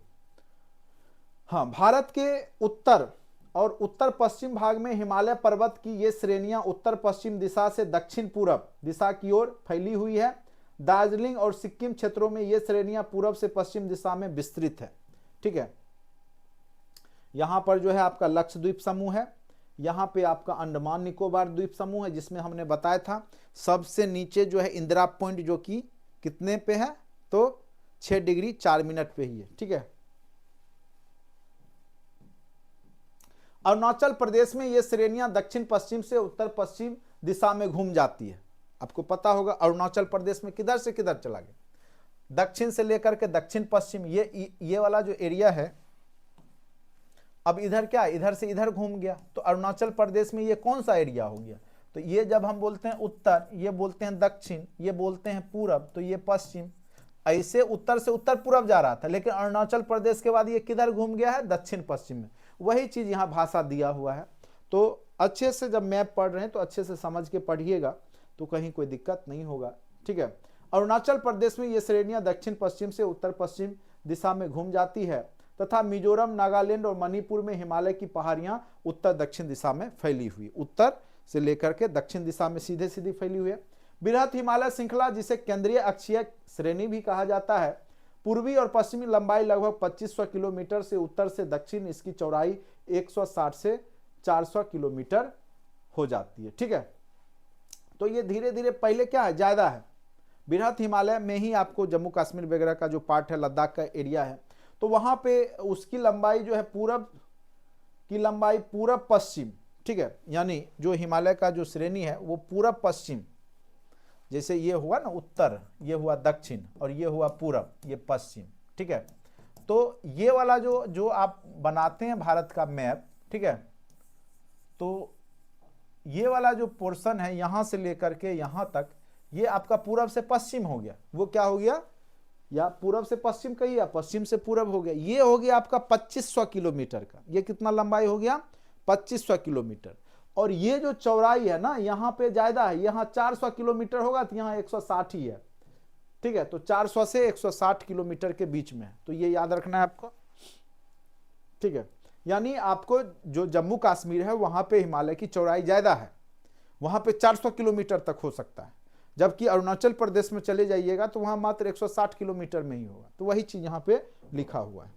हाँ, भारत के उत्तर और उत्तर पश्चिम भाग में हिमालय पर्वत की ये श्रेणियां उत्तर पश्चिम दिशा से दक्षिण पूर्व दिशा की ओर फैली हुई है। दार्जिलिंग और सिक्किम क्षेत्रों में ये श्रेणियां पूर्व से पश्चिम दिशा में विस्तृत है, ठीक है। यहां पर जो है आपका लक्षद्वीप समूह है, यहां पे आपका अंडमान निकोबार द्वीप समूह है, जिसमें हमने बताया था सबसे नीचे जो है इंदिरा पॉइंट, जो कि कितने पे है, तो 6 डिग्री 4 मिनट पे ही है, ठीक है। अरुणाचल प्रदेश में ये श्रेणियां दक्षिण पश्चिम से उत्तर पश्चिम दिशा में घूम जाती है। आपको पता होगा अरुणाचल प्रदेश में किधर से किधर चला गया, दक्षिण से लेकर के दक्षिण पश्चिम, ये वाला जो एरिया है, अब इधर क्या, इधर से इधर घूम गया। तो अरुणाचल प्रदेश में ये कौन सा एरिया हो गया, तो ये जब हम बोलते हैं उत्तर, ये बोलते हैं दक्षिण, ये बोलते हैं पूरब, तो ये पश्चिम, ऐसे उत्तर से उत्तर पूरब जा रहा था, लेकिन अरुणाचल प्रदेश के बाद ये किधर घूम गया है, दक्षिण पश्चिम में। वही चीज यहाँ भाषा दिया हुआ है, तो अच्छे से जब मैप पढ़ रहे हैं तो अच्छे से समझ के पढ़िएगा, तो कहीं कोई दिक्कत नहीं होगा, ठीक है। अरुणाचल प्रदेश में ये श्रेणियां दक्षिण पश्चिम से उत्तर पश्चिम दिशा में घूम जाती है, तथा मिजोरम, नागालैंड और मणिपुर में हिमालय की पहाड़ियां उत्तर दक्षिण दिशा में फैली हुई, उत्तर से लेकर के दक्षिण दिशा में सीधे सीधी फैली हुई है। बृहत हिमालय श्रृंखला, जिसे केंद्रीय अक्षीय श्रेणी भी कहा जाता है, पूर्वी और पश्चिमी लंबाई लगभग 2500 किलोमीटर से उत्तर से दक्षिण, इसकी चौड़ाई 160 से 400 किलोमीटर हो जाती है, ठीक है। तो ये धीरे धीरे पहले क्या है, ज्यादा है। बृहत हिमालय में ही आपको जम्मू कश्मीर वगैरह का जो पार्ट है, लद्दाख का एरिया है, तो वहां पे उसकी लंबाई जो है पूरब की लंबाई पूरब पश्चिम, ठीक है, यानी जो हिमालय का जो श्रेणी है वो पूरब पश्चिम, जैसे ये हुआ ना उत्तर, ये हुआ दक्षिण, और ये हुआ पूरब, ये पश्चिम, ठीक है। तो ये वाला जो आप बनाते हैं भारत का मैप, ठीक है, तो ये वाला जो पोर्शन है यहां से लेकर के यहां तक, ये आपका पूरब से पश्चिम हो गया। वो क्या हो गया, या पूरब से पश्चिम कही, या पश्चिम से पूरब हो गया। ये हो गया आपका 2500 किलोमीटर का। ये कितना लंबाई हो गया, 2500 किलोमीटर। और ये जो चौड़ाई है ना, यहाँ पे ज्यादा है, यहाँ 400 किलोमीटर होगा, तो यहाँ 160 ही है, ठीक है। तो 400 से 160 किलोमीटर के बीच में है, तो ये याद रखना है आपको, ठीक है। यानी आपको जो जम्मू कश्मीर है वहां पे हिमालय की चौड़ाई ज्यादा है, वहां पे 400 किलोमीटर तक हो सकता है, जबकि अरुणाचल प्रदेश में चले जाइएगा तो वहां मात्र 160 किलोमीटर में ही होगा। तो वही चीज यहाँ पे लिखा हुआ है।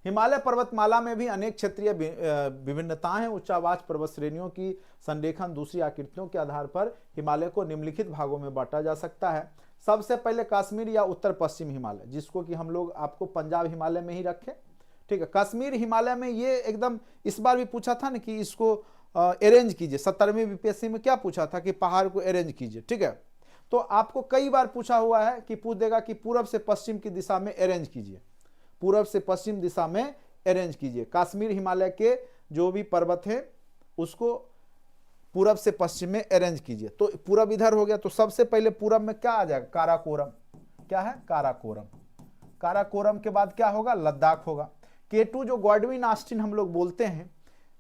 हिमालय पर्वतमाला में भी अनेक क्षेत्रीय विभिन्नताएं हैं। उच्चावाच पर्वत श्रेणियों की संरेखन दूसरी आकृतियों के आधार पर हिमालय को निम्नलिखित भागों में बांटा जा सकता है। सबसे पहले कश्मीर या उत्तर पश्चिम हिमालय, जिसको कि हम लोग आपको पंजाब हिमालय में ही रखें, ठीक है। कश्मीर हिमालय में ये एकदम, इस बार भी पूछा था ना कि इसको अरेंज कीजिए, 17वीं बीपीएससी में क्या पूछा था कि पहाड़ को अरेंज कीजिए, ठीक है। तो आपको कई बार पूछा हुआ है कि पूछ देगा कि पूरब से पश्चिम की दिशा में अरेंज कीजिए, पूरब से पश्चिम दिशा में अरेंज कीजिए। कश्मीर हिमालय के जो भी पर्वत हैं उसको पूरब से पश्चिम में अरेंज कीजिए। तो पूरब इधर हो गया, तो सबसे पहले पूरब में क्या आ जाएगा, काराकोरम। क्या है, काराकोरम। काराकोरम के बाद क्या होगा, लद्दाख होगा। K2 जो गॉडविन ऑस्टिन हम लोग बोलते हैं,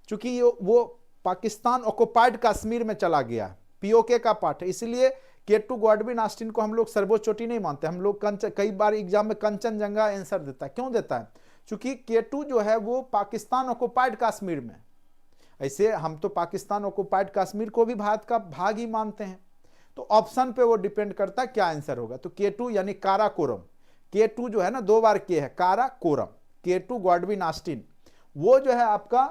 चूंकि वो पाकिस्तान ऑक्युपाइड कश्मीर में चला गया है, पीओके का पार्ट है, इसलिए K2 गॉडविन ऑस्टिन को हम लोग सर्वोच्च चोटी नहीं मानते। हम लोग कई बार एग्जाम में कंचनजंगा आंसर देता है। क्यों देता है, चूंकि K2 जो है वो पाकिस्तान ऑक्युपाइड कश्मीर में, ऐसे हम तो पाकिस्तान ऑक्युपाइड कश्मीर को भी भारत का भाग ही मानते हैं। तो ऑप्शन पे वो डिपेंड करता है क्या आंसर होगा। तो K2 यानी काराकोरम, K2 जो है ना, 2 बार K है, काराकोरम, K2 गॉडविन ऑस्टिन, वो जो है आपका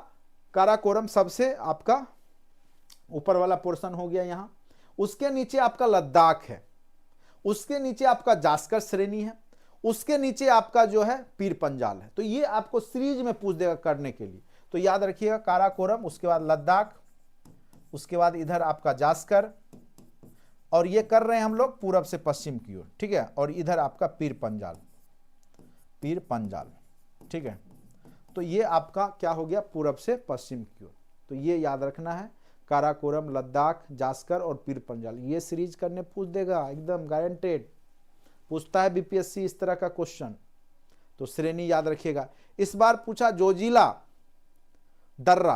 काराकोरम सबसे आपका ऊपर वाला पोर्शन हो गया यहां। उसके नीचे आपका लद्दाख है, उसके नीचे आपका जास्कर श्रेणी है, उसके नीचे आपका जो है पीर पंजाल है। तो ये आपको सीरीज में पूछ देगा करने के लिए, तो याद रखिएगा काराकोरम, उसके बाद लद्दाख, उसके बाद इधर आपका जास्कर, और ये कर रहे हैं हम लोग पूरब से पश्चिम की ओर, ठीक है। और इधर आपका पीर पंजाल, पीर पंजाल, ठीक है। तो ये आपका क्या हो गया, पूरब से पश्चिम की ओर। तो ये याद रखना है, काराकोरम, लद्दाख, जास्कर और पीर पंजाल, ये सीरीज करने पूछ देगा, एकदम गारंटेड पूछता है बीपीएससी इस तरह का क्वेश्चन। तो श्रेणी याद रखिएगा। इस बार पूछा जोजिला दर्रा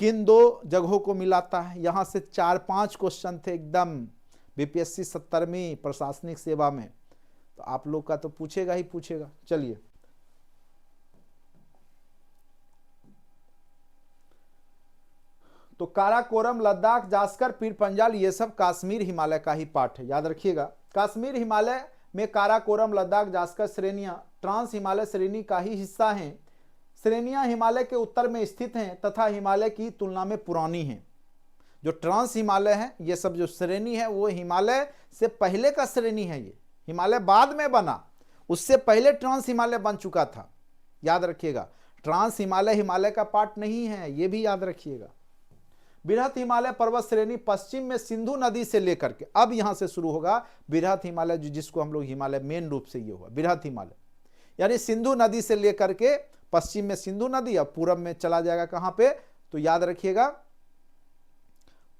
किन 2 जगहों को मिलाता है, यहां से 4-5 क्वेश्चन थे एकदम बीपीएससी 17वीं प्रशासनिक सेवा में, तो आप लोग का तो पूछेगा ही पूछेगा। चलिए, तो काराकोरम, लद्दाख, जास्कर, पीर पंजाल, ये सब कश्मीर हिमालय का ही पार्ट है, याद रखिएगा। कश्मीर हिमालय में काराकोरम, लद्दाख, जास्कर श्रेणियां ट्रांस हिमालय श्रेणी का ही हिस्सा हैं। श्रेणियां हिमालय के उत्तर में स्थित हैं तथा हिमालय की तुलना में पुरानी हैं। जो ट्रांस हिमालय है, ये सब जो श्रेणी है वो हिमालय से पहले का श्रेणी है। ये हिमालय बाद में बना, उससे पहले ट्रांस हिमालय बन चुका था, याद रखिएगा। ट्रांस हिमालय हिमालय का पार्ट नहीं है, ये भी याद रखिएगा। बृहत हिमालय पर्वत श्रेणी पश्चिम में सिंधु नदी से लेकर के, अब यहां से शुरू होगा बृहत हिमालय, जिसको हम लोग हिमालय मेन रूप से ये हुआ बृहत हिमालय, यानी सिंधु नदी से लेकर के पश्चिम में सिंधु नदी, और पूरब में चला जाएगा कहां पे, तो याद रखिएगा।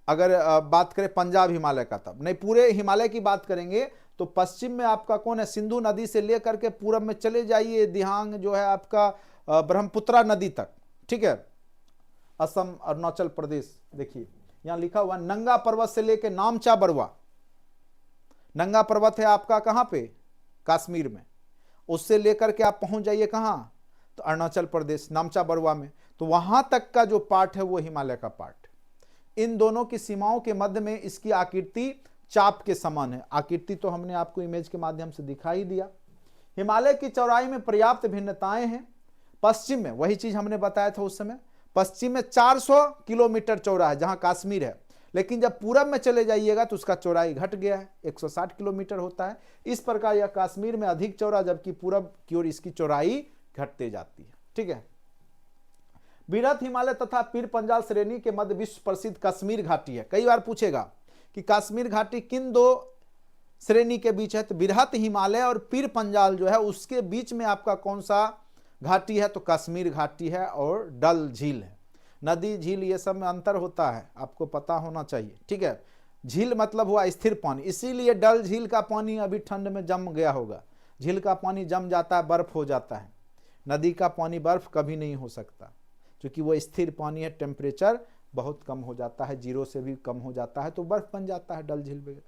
अगर बात करें पंजाब हिमालय का, तब नहीं, पूरे हिमालय की बात करेंगे तो पश्चिम में आपका कौन है, सिंधु नदी से लेकर के पूरब में चले जाइए, दिहांग जो है आपका ब्रह्मपुत्रा नदी तक, ठीक है। असम, अरुणाचल प्रदेश, देखिए यहां लिखा हुआ नंगा पर्वत से लेकर नामचा बरुआ, नंगा पर्वत है आपका कहां पे, कश्मीर में, उससे लेकर के आप पहुंच जाइए कहां, तो अरुणाचल प्रदेश, नामचा बरुआ में, तो वहां तक का जो पार्ट है वो हिमालय का पार्ट। इन दोनों की सीमाओं के मध्य में इसकी आकृति चाप के समान है। आकृति तो हमने आपको इमेज के माध्यम से दिखाई दिया। हिमालय की चौड़ाई में पर्याप्त भिन्नताएं हैं। पश्चिम में वही चीज हमने बताया था उस समय, पश्चिम में 400 किलोमीटर चौड़ा है जहां कश्मीर है, लेकिन जब पूरब में चले जाइएगा तो उसका चौड़ाई घट गया है, 160 किलोमीटर होता है। इस प्रकार यह कश्मीर में अधिक चौड़ा, जबकि पूरब की ओर इसकी चौड़ाई घटते जाती है, ठीक है। बृहत हिमालय तथा पीर पंजाल श्रेणी के मध्य विश्व प्रसिद्ध कश्मीर घाटी है। कई बार पूछेगा कि कश्मीर घाटी किन 2 श्रेणी के बीच है, तो बृहत हिमालय और पीर पंजाल जो है उसके बीच में आपका कौन सा घाटी है, तो कश्मीर घाटी है, और डल झील है। नदी, झील, ये सब में अंतर होता है, आपको पता होना चाहिए, ठीक है। झील मतलब हुआ स्थिर पानी, इसीलिए डल झील का पानी अभी ठंड में जम गया होगा। झील का पानी जम जाता है, बर्फ हो जाता है। नदी का पानी बर्फ कभी नहीं हो सकता, क्योंकि वो स्थिर पानी है, टेम्परेचर बहुत कम हो जाता है, 0 से भी कम हो जाता है, तो बर्फ बन जाता है डल झील वगैरह।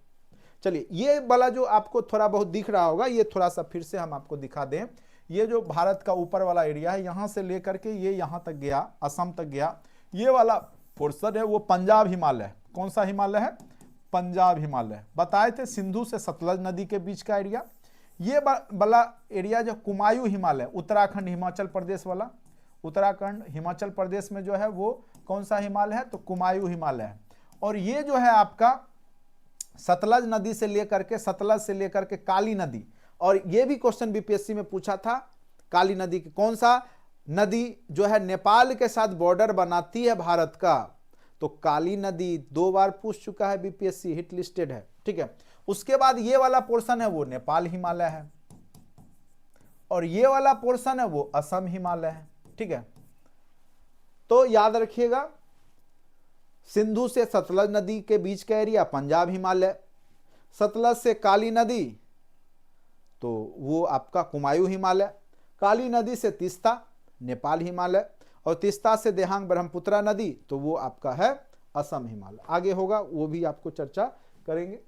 चलिए, ये वाला जो आपको थोड़ा बहुत दिख रहा होगा, ये थोड़ा सा फिर से हम आपको दिखा दें। ये जो भारत का ऊपर वाला एरिया है, यहां से लेकर के ये यहां तक गया, असम तक गया, ये वाला पोर्शन है वो पंजाब हिमालय। कौन सा हिमालय है, पंजाब हिमालय। बताए थे सिंधु से सतलज नदी के बीच का एरिया। ये वाला एरिया जो कुमायूं हिमालय, उत्तराखंड हिमाचल प्रदेश वाला, उत्तराखंड हिमाचल प्रदेश में जो है वो कौन सा हिमालय है, तो कुमायूं हिमालय है। और ये जो है आपका सतलज नदी से लेकर के, सतलज से लेकर के काली नदी, और ये भी क्वेश्चन बीपीएससी में पूछा था, काली नदी की कौन सा नदी जो है नेपाल के साथ बॉर्डर बनाती है भारत का, तो काली नदी 2 बार पूछ चुका है बीपीएससी, हिट लिस्टेड है, ठीक है। उसके बाद ये वाला पोर्शन है वो नेपाल हिमालय है, और ये वाला पोर्शन है वो असम हिमालय है, ठीक है। तो याद रखिएगा, सिंधु से सतलज नदी के बीच का एरिया पंजाब हिमालय, सतलज से काली नदी तो वो आपका कुमायूं हिमालय, काली नदी से तीस्ता नेपाल हिमालय, और तीस्ता से देहांग ब्रह्मपुत्रा नदी तो वो आपका है असम हिमालय। आगे होगा वो भी आपको चर्चा करेंगे।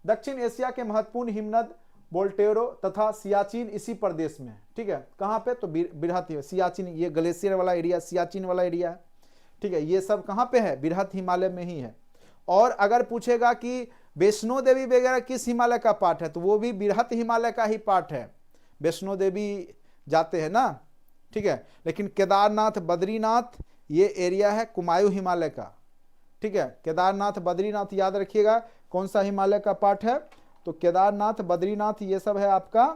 दक्षिण एशिया के महत्वपूर्ण हिमनद बोल्टेरो तथा सियाचिन इसी प्रदेश में है, ठीक है। कहाँ पे, तो बृहत सियाचिन, ये ग्लेशियर वाला एरिया सियाचिन वाला एरिया है, ठीक है। ये सब कहाँ पे है, बृहत हिमालय में ही है। और अगर पूछेगा कि वैष्णो देवी वगैरह किस हिमालय का पार्ट है, तो वो भी बृहत हिमालय का ही पार्ट है। वैष्णो देवी जाते हैं ना, ठीक है। लेकिन केदारनाथ बद्रीनाथ ये एरिया है कुमायूं हिमालय का, ठीक है। केदारनाथ बद्रीनाथ याद रखिएगा कौन सा हिमालय का पार्ट है, तो केदारनाथ बद्रीनाथ ये सब है आपका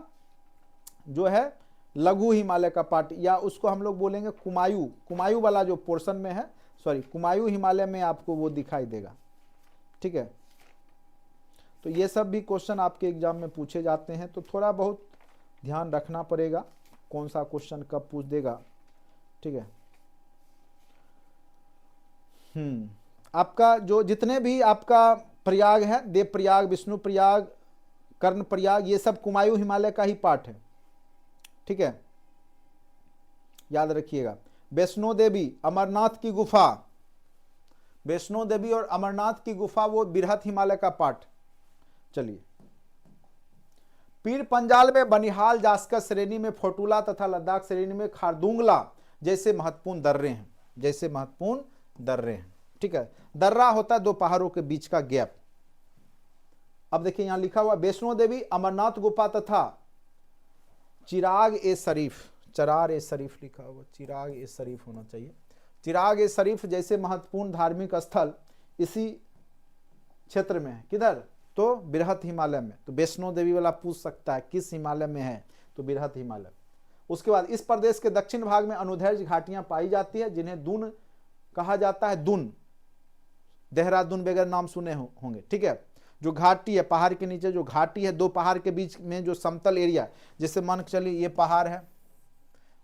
जो है लघु हिमालय का पार्ट, या उसको हम लोग बोलेंगे कुमायूं, कुमायूं वाला जो पोर्शन में है, सॉरी कुमायूं हिमालय में आपको वो दिखाई देगा, ठीक है। तो ये सब भी क्वेश्चन आपके एग्जाम में पूछे जाते हैं, तो थोड़ा बहुत ध्यान रखना पड़ेगा कौन सा क्वेश्चन कब पूछ देगा, ठीक है। आपका जो जितने भी आपका प्रयाग है, देव प्रयाग, विष्णु प्रयाग, कर्ण प्रयाग, ये सब कुमायूं हिमालय का ही पार्ट है, ठीक है। याद रखिएगा। वैष्णो देवी, अमरनाथ की गुफा, वैष्णो देवी और अमरनाथ की गुफा वो बृहत हिमालय का पार्ट। चलिए, पीर पंजाल में बनिहाल जास्कर श्रेणी में फोटुला तथा लद्दाख श्रेणी में खारदुंगला जैसे महत्वपूर्ण दर्रे हैं, जैसे महत्वपूर्ण दर्रे हैं, ठीक है। दर्रा होता है 2 पहाड़ों के बीच का गैप। अब देखिए यहां लिखा हुआ वैष्णो देवी, अमरनाथ गुफा तथा चिराग ए शरीफ, चरार ए शरीफ लिखा हुआ, चिराग ए शरीफ होना चाहिए। चिराग ए शरीफ जैसे महत्वपूर्ण धार्मिक स्थल इसी क्षेत्र में है। किधर, तो बृहत हिमालय में। तो वैष्णो देवी वाला पूछ सकता है किस हिमालय में है, तो बृहत हिमालय। उसके बाद इस प्रदेश के दक्षिण भाग में अनुदैर्घ्य घाटियां पाई जाती है जिन्हें दून कहा जाता है। दून, देहरादून वगैरह नाम सुने होंगे, ठीक है। जो घाटी है, पहाड़ के नीचे जो घाटी है, 2 पहाड़ के बीच में जो समतल एरिया, जैसे मान के चलिए ये पहाड़ है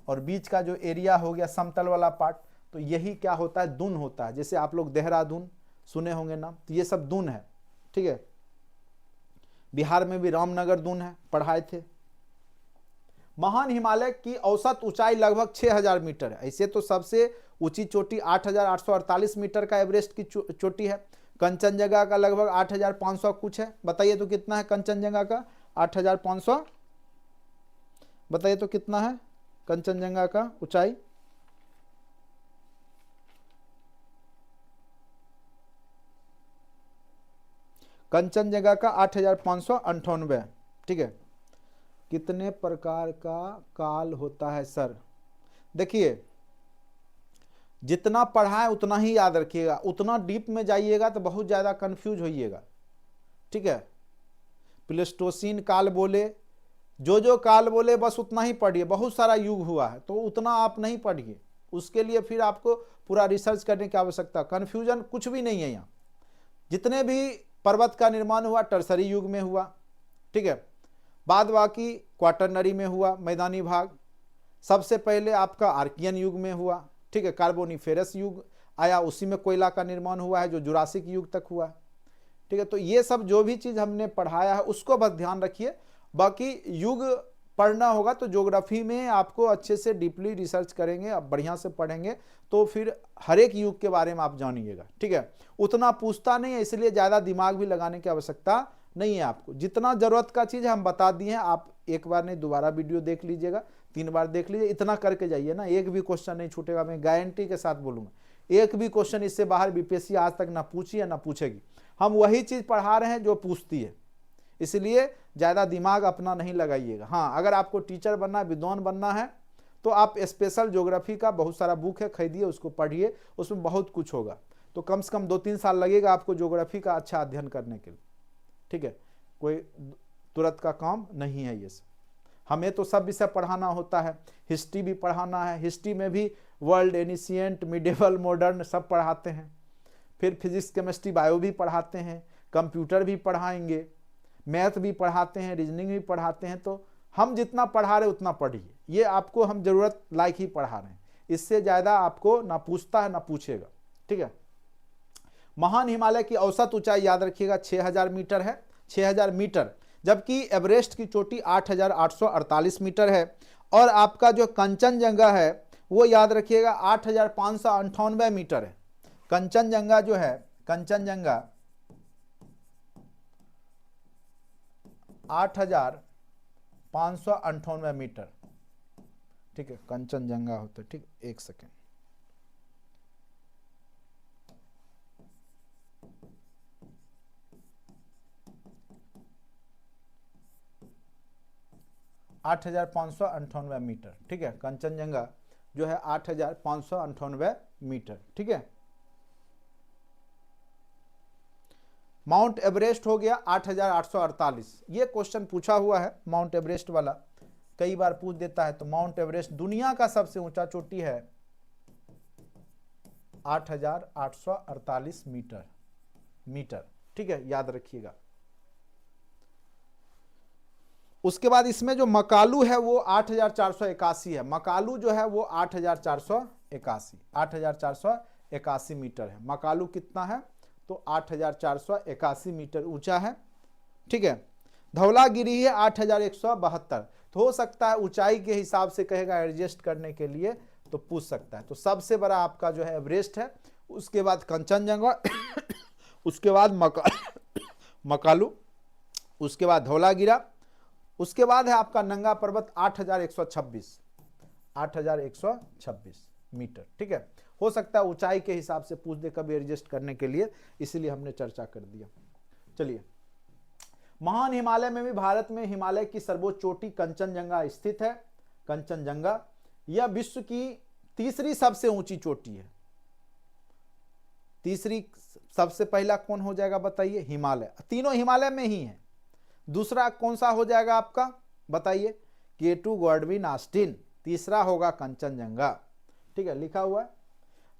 और बीच का जो एरिया हो गया समतल वाला पार्ट, तो यही क्या होता है, दून होता है। जैसे आप लोग देहरादून सुने होंगे नाम, तो ये सब दून है, ठीक है। बिहार में भी रामनगर दून है, पढ़ाए थे। महान हिमालय की औसत ऊंचाई लगभग 6000 मीटर है। ऐसे तो सबसे ऊंची चोटी 8848 मीटर का एवरेस्ट की चोटी है। कंचनजंगा का लगभग 8500 कुछ है। बताइए तो कितना है कंचनजंगा का, 8500, बताइए तो कितना है कंचनजंगा का ऊंचाई। कंचनजंगा का 8598, ठीक है। कितने प्रकार का काल होता है सर, देखिए जितना पढ़ा है उतना ही याद रखिएगा, उतना डीप में जाइएगा तो बहुत ज़्यादा कंफ्यूज होइएगा, ठीक है। प्लेस्टोसीन काल बोले, जो काल बोले बस उतना ही पढ़िए। बहुत सारा युग हुआ है तो उतना आप नहीं पढ़िए, उसके लिए फिर आपको पूरा रिसर्च करने की आवश्यकता। कन्फ्यूजन कुछ भी नहीं है यहाँ। जितने भी पर्वत का निर्माण हुआ टर्सरी युग में हुआ, ठीक है। बाद बाकी क्वाटरनरी में हुआ मैदानी भाग। सबसे पहले आपका आर्कियन युग में हुआ, ठीक है। कार्बोनिफेरस युग आया, उसी में कोयला का निर्माण हुआ है जो जुरासिक युग तक हुआ, ठीक है। तो ये सब जो भी चीज़ हमने पढ़ाया है उसको बस ध्यान रखिए। बाकी युग पढ़ना होगा तो ज्योग्राफी में आपको अच्छे से डीपली रिसर्च करेंगे, आप बढ़िया से पढ़ेंगे तो फिर हर एक युग के बारे में आप जानिएगा, ठीक है। उतना पूछता नहीं है, इसलिए ज़्यादा दिमाग भी लगाने की आवश्यकता नहीं है आपको। जितना ज़रूरत का चीज़ हम बता दिए हैं, आप एक बार नहीं दोबारा वीडियो देख लीजिएगा, 3 बार देख लीजिए, इतना करके जाइए ना, एक भी क्वेश्चन नहीं छूटेगा। मैं गारंटी के साथ बोलूँगा, एक भी क्वेश्चन इससे बाहर बीपीएससी आज तक ना पूछी है ना पूछेगी। हम वही चीज़ पढ़ा रहे हैं जो पूछती है, इसलिए ज़्यादा दिमाग अपना नहीं लगाइएगा। हाँ, अगर आपको टीचर बनना है, विद्वान बनना है, तो आप स्पेशल ज्योग्राफी का बहुत सारा बुक है, खरीदिए, उसको पढ़िए, उसमें बहुत कुछ होगा। तो कम से कम 2-3 साल लगेगा आपको ज्योग्राफी का अच्छा अध्ययन करने के लिए, ठीक है। कोई तुरंत का काम नहीं है ये सब। हमें तो सब विषय पढ़ाना होता है, हिस्ट्री भी पढ़ाना है, हिस्ट्री में भी वर्ल्ड, एनिशिएंट, मिडिवल, मॉडर्न सब पढ़ाते हैं। फिर फिजिक्स, केमिस्ट्री, बायो भी पढ़ाते हैं, कंप्यूटर भी पढ़ाएंगे, मैथ भी पढ़ाते हैं, रीजनिंग भी पढ़ाते हैं। तो हम जितना पढ़ा रहे उतना पढ़िए, ये आपको हम जरूरत लायक ही पढ़ा रहे हैं, इससे ज़्यादा आपको ना पूछता है ना पूछेगा, ठीक है। महान हिमालय की औसत ऊंचाई याद रखिएगा 6000 मीटर है, 6000 मीटर, जबकि एवरेस्ट की चोटी 8848 मीटर है। और आपका जो कंचनजंगा है वो याद रखिएगा 8598 मीटर है। कंचनजंगा जो है, कंचनजंगा 8598 मीटर, ठीक है, कंचनजंगा होता है, ठीक। एक सेकेंड, आठ 8598 मीटर, ठीक है। कंचनजंगा जो है 8598 मीटर, ठीक है। माउंट एवरेस्ट हो गया 8848। ये क्वेश्चन पूछा हुआ है माउंट एवरेस्ट वाला, कई बार पूछ देता है। तो माउंट एवरेस्ट दुनिया का सबसे ऊंचा चोटी है 8848 मीटर, ठीक है, याद रखिएगा। उसके बाद इसमें जो मकालू है वो 8481 है। मकालू जो है वो 8481 मीटर है। मकालू कितना है? तो 8481 मीटर ऊंचा है, ठीक है। धौलागिरी है 8172। तो हो सकता है ऊंचाई के हिसाब से कहेगा एडजस्ट करने के लिए, तो पूछ सकता है। तो सबसे बड़ा आपका जो है एवरेस्ट है, उसके बाद कंचनजंगा, उसके बाद मकालू, उसके बाद धौलागिरा, उसके बाद है आपका नंगा पर्वत 8126 मीटर, ठीक है। हो सकता है ऊंचाई के हिसाब से पूछ दे कभी एडजस्ट करने के लिए, इसलिए हमने चर्चा कर दिया। चलिए, महान हिमालय में भी भारत में हिमालय की सर्वोच्च चोटी कंचनजंगा स्थित है। कंचनजंगा यह विश्व की तीसरी सबसे ऊंची चोटी है। तीसरी सबसे पहला कौन हो जाएगा बताइए? हिमालय। तीनों हिमालय में ही है। दूसरा कौन सा हो जाएगा आपका बताइए? K2 Godwin Austen. तीसरा होगा कंचनजंगा, ठीक है, लिखा हुआ है,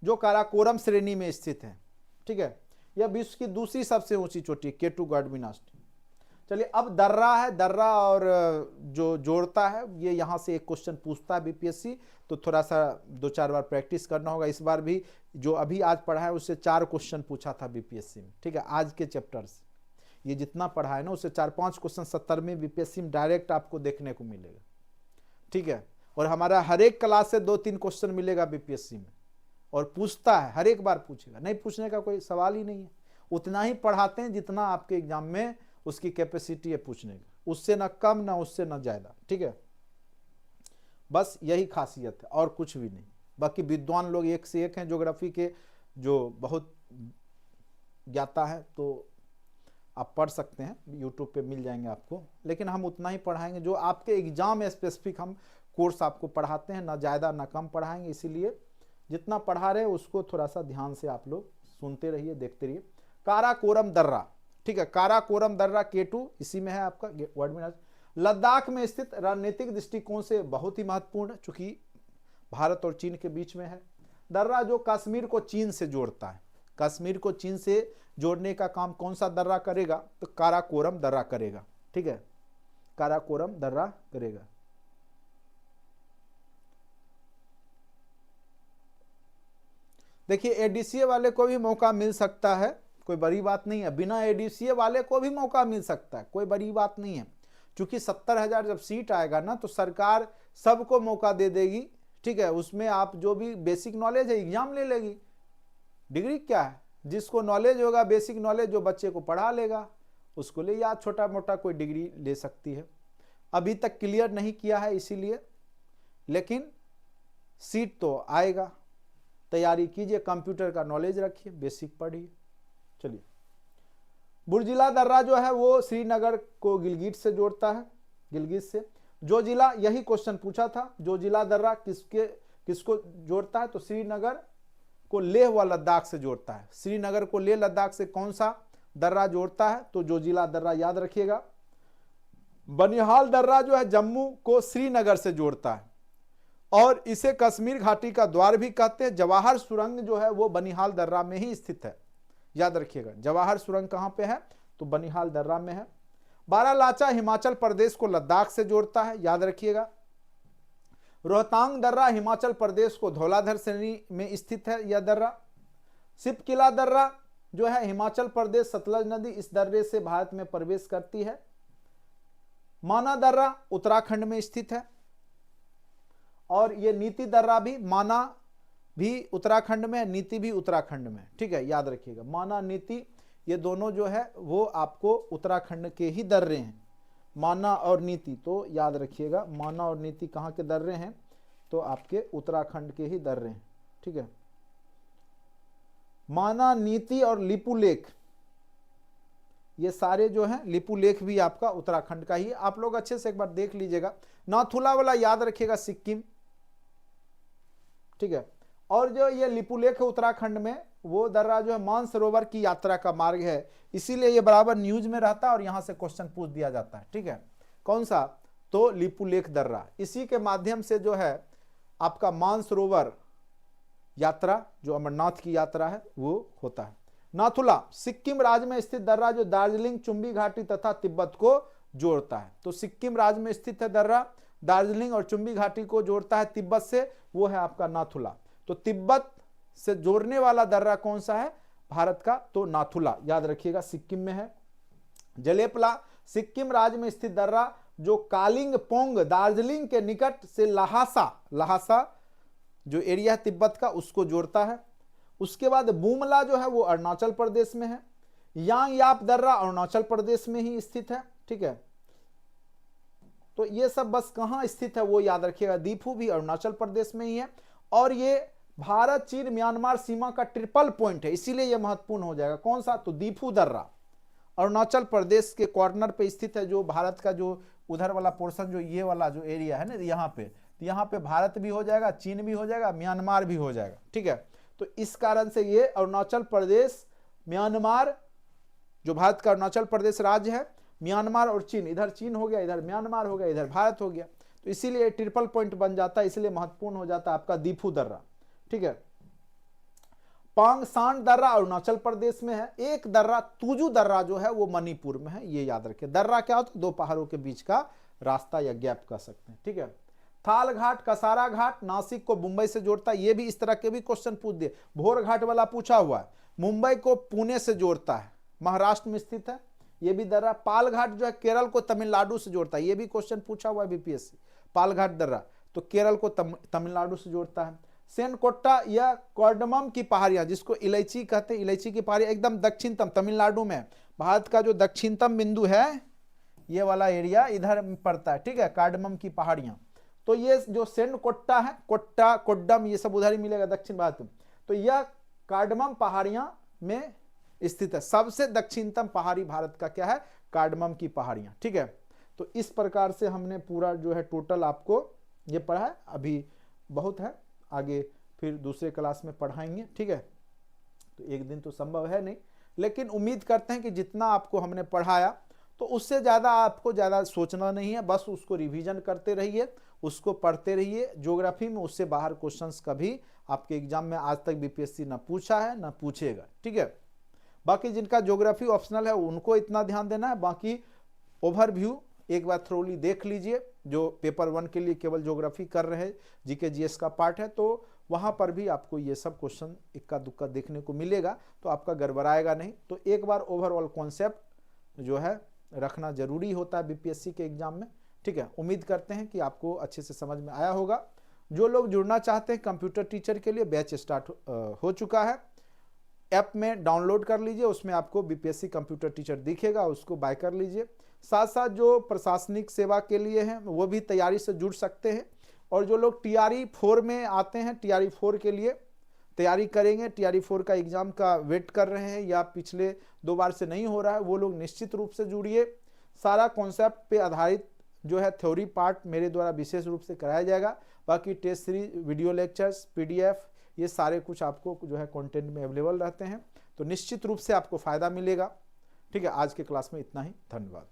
जो काराकोरम श्रेणी में स्थित है, ठीक है। यह विश्व की दूसरी सबसे ऊंची चोटी K2 गॉडविन ऑस्टिन। चलिए, अब दर्रा है, दर्रा और जो जोड़ता है, ये यहां से एक क्वेश्चन पूछता है बीपीएससी, तो थोड़ा सा 2-4 बार प्रैक्टिस करना होगा। इस बार भी जो अभी आज पढ़ा है उससे 4 क्वेश्चन पूछा था बीपीएससी में, ठीक है। आज के चैप्टर से ये जितना पढ़ा है ना, उससे 4-5 क्वेश्चन 70वें बीपीएससी में डायरेक्ट आपको देखने को मिलेगा, ठीक है। और हमारा हर एक क्लास से 2-3 क्वेश्चन मिलेगा बीपीएससी में, और पूछता है, हर एक बार पूछेगा, नहीं पूछने का कोई सवाल ही नहीं है। उतना ही पढ़ाते हैं जितना आपके एग्जाम में उसकी कैपेसिटी है पूछने की, उससे ना कम ना उससे ना ज्यादा, ठीक है। बस यही खासियत है और कुछ भी नहीं। बाकी विद्वान लोग एक से एक हैं ज्योग्राफी के, जो बहुत ज्ञाता है, तो आप पढ़ सकते हैं, यूट्यूब पे मिल जाएंगे आपको। लेकिन हम उतना ही पढ़ाएंगे जो आपके एग्जाम में स्पेसिफिक हम कोर्स आपको पढ़ाते हैं, ना ज़्यादा ना कम पढ़ाएंगे। इसीलिए जितना पढ़ा रहे हैं उसको थोड़ा सा ध्यान से आप लोग सुनते रहिए, देखते रहिए। काराकोरम दर्रा, ठीक है, काराकोरम दर्रा K2 इसी में है आपका वर्ड। लद्दाख में स्थित, रणनीतिक दृष्टिकोण से बहुत ही महत्वपूर्ण, चूंकि भारत और चीन के बीच में है। दर्रा जो कश्मीर को चीन से जोड़ता है, कश्मीर को चीन से जोड़ने का काम कौन सा दर्रा करेगा? तो काराकोरम दर्रा करेगा, ठीक है, काराकोरम दर्रा करेगा। देखिए, एडीसीए वाले को भी मौका मिल सकता है, कोई बड़ी बात नहीं है। बिना एडीसीए वाले को भी मौका मिल सकता है, कोई बड़ी बात नहीं है। क्योंकि 70,000 जब सीट आएगा ना, तो सरकार सबको मौका दे देगी, ठीक है। उसमें आप जो भी बेसिक नॉलेज है एग्जाम ले लेगी। डिग्री क्या है? जिसको नॉलेज होगा, बेसिक नॉलेज, जो बच्चे को पढ़ा लेगा उसको ले, या छोटा मोटा कोई डिग्री ले सकती है। अभी तक क्लियर नहीं किया है इसीलिए, लेकिन सीट तो आएगा। तैयारी कीजिए, कंप्यूटर का नॉलेज रखिए, बेसिक पढ़िए। चलिए, बुर्जिला दर्रा जो है वो श्रीनगर को गिलगित से जोड़ता है, गिलगित से। जो जिला, यही क्वेश्चन पूछा था, जो जिला दर्रा किसको जोड़ता है, तो श्रीनगर को लेह व लद्दाख से जोड़ता है। श्रीनगर को लेह लद्दाख से कौन सा दर्रा जोड़ता है, तो जो जिला दर्रा, याद रखिएगा। बनिहाल दर्रा जो है जम्मू को श्रीनगर से जोड़ता है और इसे कश्मीर घाटी का द्वार भी कहते हैं। जवाहर सुरंग जो है वो बनिहाल दर्रा में ही स्थित है, याद रखिएगा। जवाहर सुरंग कहां पे है, तो बनिहाल दर्रा में है। बारालाचा हिमाचल प्रदेश को लद्दाख से जोड़ता है, याद रखिएगा। रोहतांग दर्रा हिमाचल प्रदेश को धौलाधर श्रेणी में स्थित है यह दर्रा। सिपकिला दर्रा जो है हिमाचल प्रदेश, सतलज नदी इस दर्रे से भारत में प्रवेश करती है। माना दर्रा उत्तराखंड में स्थित है और ये नीति दर्रा भी, माना भी उत्तराखंड में, नीति भी उत्तराखंड में, ठीक है, याद रखिएगा। माना नीति ये दोनों जो है वो आपको उत्तराखंड के ही दर्रे हैं, माना और नीति, तो याद रखिएगा माना और नीति कहाँ के दर्रे हैं, तो आपके उत्तराखंड के ही दर्रे हैं, ठीक है। माना, नीति और लिपुलेख ये सारे जो हैं, लिपुलेख भी आपका उत्तराखंड का ही, आप लोग अच्छे से एक बार देख लीजिएगा। नाथुला वाला याद रखिएगा सिक्किम, ठीक है। और जो ये लिपुलेख है उत्तराखंड में, वो दर्रा जो है मानसरोवर की यात्रा का मार्ग है, इसीलिए ये बराबर न्यूज में रहता है और यहां से क्वेश्चन पूछ दिया जाता है, ठीक है। कौन सा, तो लिपुलेख दर्रा, इसी के माध्यम से जो है आपका मानसरोवर यात्रा, जो अमरनाथ की यात्रा है, वो होता है। नाथुला सिक्किम राज्य में स्थित दर्रा जो दार्जिलिंग, चुंबी घाटी तथा तिब्बत को जोड़ता है। तो सिक्किम राज्य में स्थित है दर्रा, दार्जिलिंग और चुंबी घाटी को जोड़ता है तिब्बत से, वो है आपका नाथुला। तो तिब्बत से जोड़ने वाला दर्रा कौन सा है भारत का, तो नाथुला, याद रखिएगा सिक्किम में है। जलेपला सिक्किम राज्य में स्थित दर्रा जो कालिंगपोंग दार्जिलिंग के निकट से लहासा जो एरिया है तिब्बत का, उसको जोड़ता है। उसके बाद बूमला जो है वो अरुणाचल प्रदेश में है। यांगयाप दर्रा अरुणाचल प्रदेश में ही स्थित है, ठीक है। तो ये सब बस कहां स्थित है वो याद रखिएगा। दीफू भी अरुणाचल प्रदेश में ही है और ये भारत चीन म्यांमार सीमा का ट्रिपल पॉइंट है, इसीलिए यह महत्वपूर्ण हो जाएगा। कौन सा, तो दीफू दर्रा अरुणाचल प्रदेश के कॉर्नर पे स्थित है, जो भारत का जो उधर वाला पोर्शन, जो ये वाला जो एरिया है ना यहाँ पे, तो यहाँ पे भारत भी हो जाएगा, चीन भी हो जाएगा, म्यांमार भी हो जाएगा, ठीक है। तो इस कारण से ये अरुणाचल प्रदेश, म्यांमार, जो भारत का अरुणाचल प्रदेश राज्य है, म्यांमार और चीन, इधर चीन हो गया, इधर म्यांमार हो गया, इधर भारत हो गया, तो इसीलिए ट्रिपल पॉइंट बन जाता है, इसलिए महत्वपूर्ण हो जाता है आपका दीफू दर्रा, ठीक है। पांगसांड दर्रा अरुणाचल प्रदेश में है। एक दर्रा तुजू दर्रा जो है वो मणिपुर में है, ये याद रखिए। दर्रा क्या होता है, दो पहाड़ों के बीच का रास्ता या गैप कह सकते हैं, ठीक है। थाल घाट, कसारा घाट नासिक को मुंबई से जोड़ता है, ये भी इस तरह के भी क्वेश्चन पूछ दिए। भोर घाट वाला पूछा हुआ है, मुंबई को पुणे से जोड़ता है, महाराष्ट्र में स्थित है, ये भी दर्रा। पाल घाट जो है केरल को तमिलनाडु से जोड़ता है, ये भी क्वेश्चन पूछा हुआ है बीपीएससी। पाल घाट दर्रा तो केरल को तमिलनाडु से जोड़ता है। सेनकोट्टा या कार्डमम की पहाड़ियां, जिसको इलायची कहते हैं, इलायची की पहाड़ियां एकदम दक्षिणतम तमिलनाडु में, भारत का जो दक्षिणतम बिंदु है ये वाला एरिया इधर पड़ता है, ठीक है, कार्डमम की पहाड़ियां। तो ये जो सेनकोट्टा है, कोट्टा, कोड्डम, ये सब उधर ही मिलेगा दक्षिण भारत में। तो यह कार्डमम पहाड़ियां में स्थित है। सबसे दक्षिणतम पहाड़ी भारत का क्या है, कार्डमम की पहाड़ियां, ठीक है। तो इस प्रकार से हमने पूरा जो है टोटल आपको ये पढ़ा है, अभी बहुत है, आगे फिर दूसरे क्लास में पढ़ाएंगे, ठीक है। तो एक दिन तो संभव है नहीं, लेकिन उम्मीद करते हैं कि जितना आपको हमने पढ़ाया तो उससे ज़्यादा आपको ज़्यादा सोचना नहीं है, बस उसको रिवीजन करते रहिए, उसको पढ़ते रहिए। ज्योग्राफी में उससे बाहर क्वेश्चंस कभी आपके एग्जाम में आज तक बीपीएससी ना पूछा है ना पूछेगा, ठीक है। बाकी जिनका ज्योग्राफी ऑप्शनल है उनको इतना ध्यान देना है, बाकी ओवरव्यू एक बार थ्रोली देख लीजिए। जो पेपर 1 के लिए केवल ज्योग्राफी कर रहे हैं, जीके जीएस का पार्ट है, तो वहाँ पर भी आपको ये सब क्वेश्चन इक्का दुक्का देखने को मिलेगा, तो आपका गड़बड़ाएगा नहीं। तो एक बार ओवरऑल कॉन्सेप्ट जो है रखना जरूरी होता है बीपीएससी के एग्जाम में, ठीक है। उम्मीद करते हैं कि आपको अच्छे से समझ में आया होगा। जो लोग जुड़ना चाहते हैं कंप्यूटर टीचर के लिए, बैच स्टार्ट हो चुका है, ऐप में डाउनलोड कर लीजिए, उसमें आपको बीपीएससी कंप्यूटर टीचर दिखेगा, उसको बाय कर लीजिए। साथ साथ जो प्रशासनिक सेवा के लिए हैं वो भी तैयारी से जुड़ सकते हैं, और जो लोग TRE 4 में आते हैं, TRE 4 के लिए तैयारी करेंगे, TRE 4 का एग्जाम का वेट कर रहे हैं या पिछले 2 बार से नहीं हो रहा है वो लोग निश्चित रूप से जुड़िए। सारा कॉन्सेप्ट पे आधारित जो है थ्योरी पार्ट मेरे द्वारा विशेष रूप से कराया जाएगा। बाकी test series, video lectures, PDF, ये सारे कुछ आपको जो है कंटेंट में अवेलेबल रहते हैं, तो निश्चित रूप से आपको फायदा मिलेगा। ठीक है, आज के क्लास में इतना ही, धन्यवाद।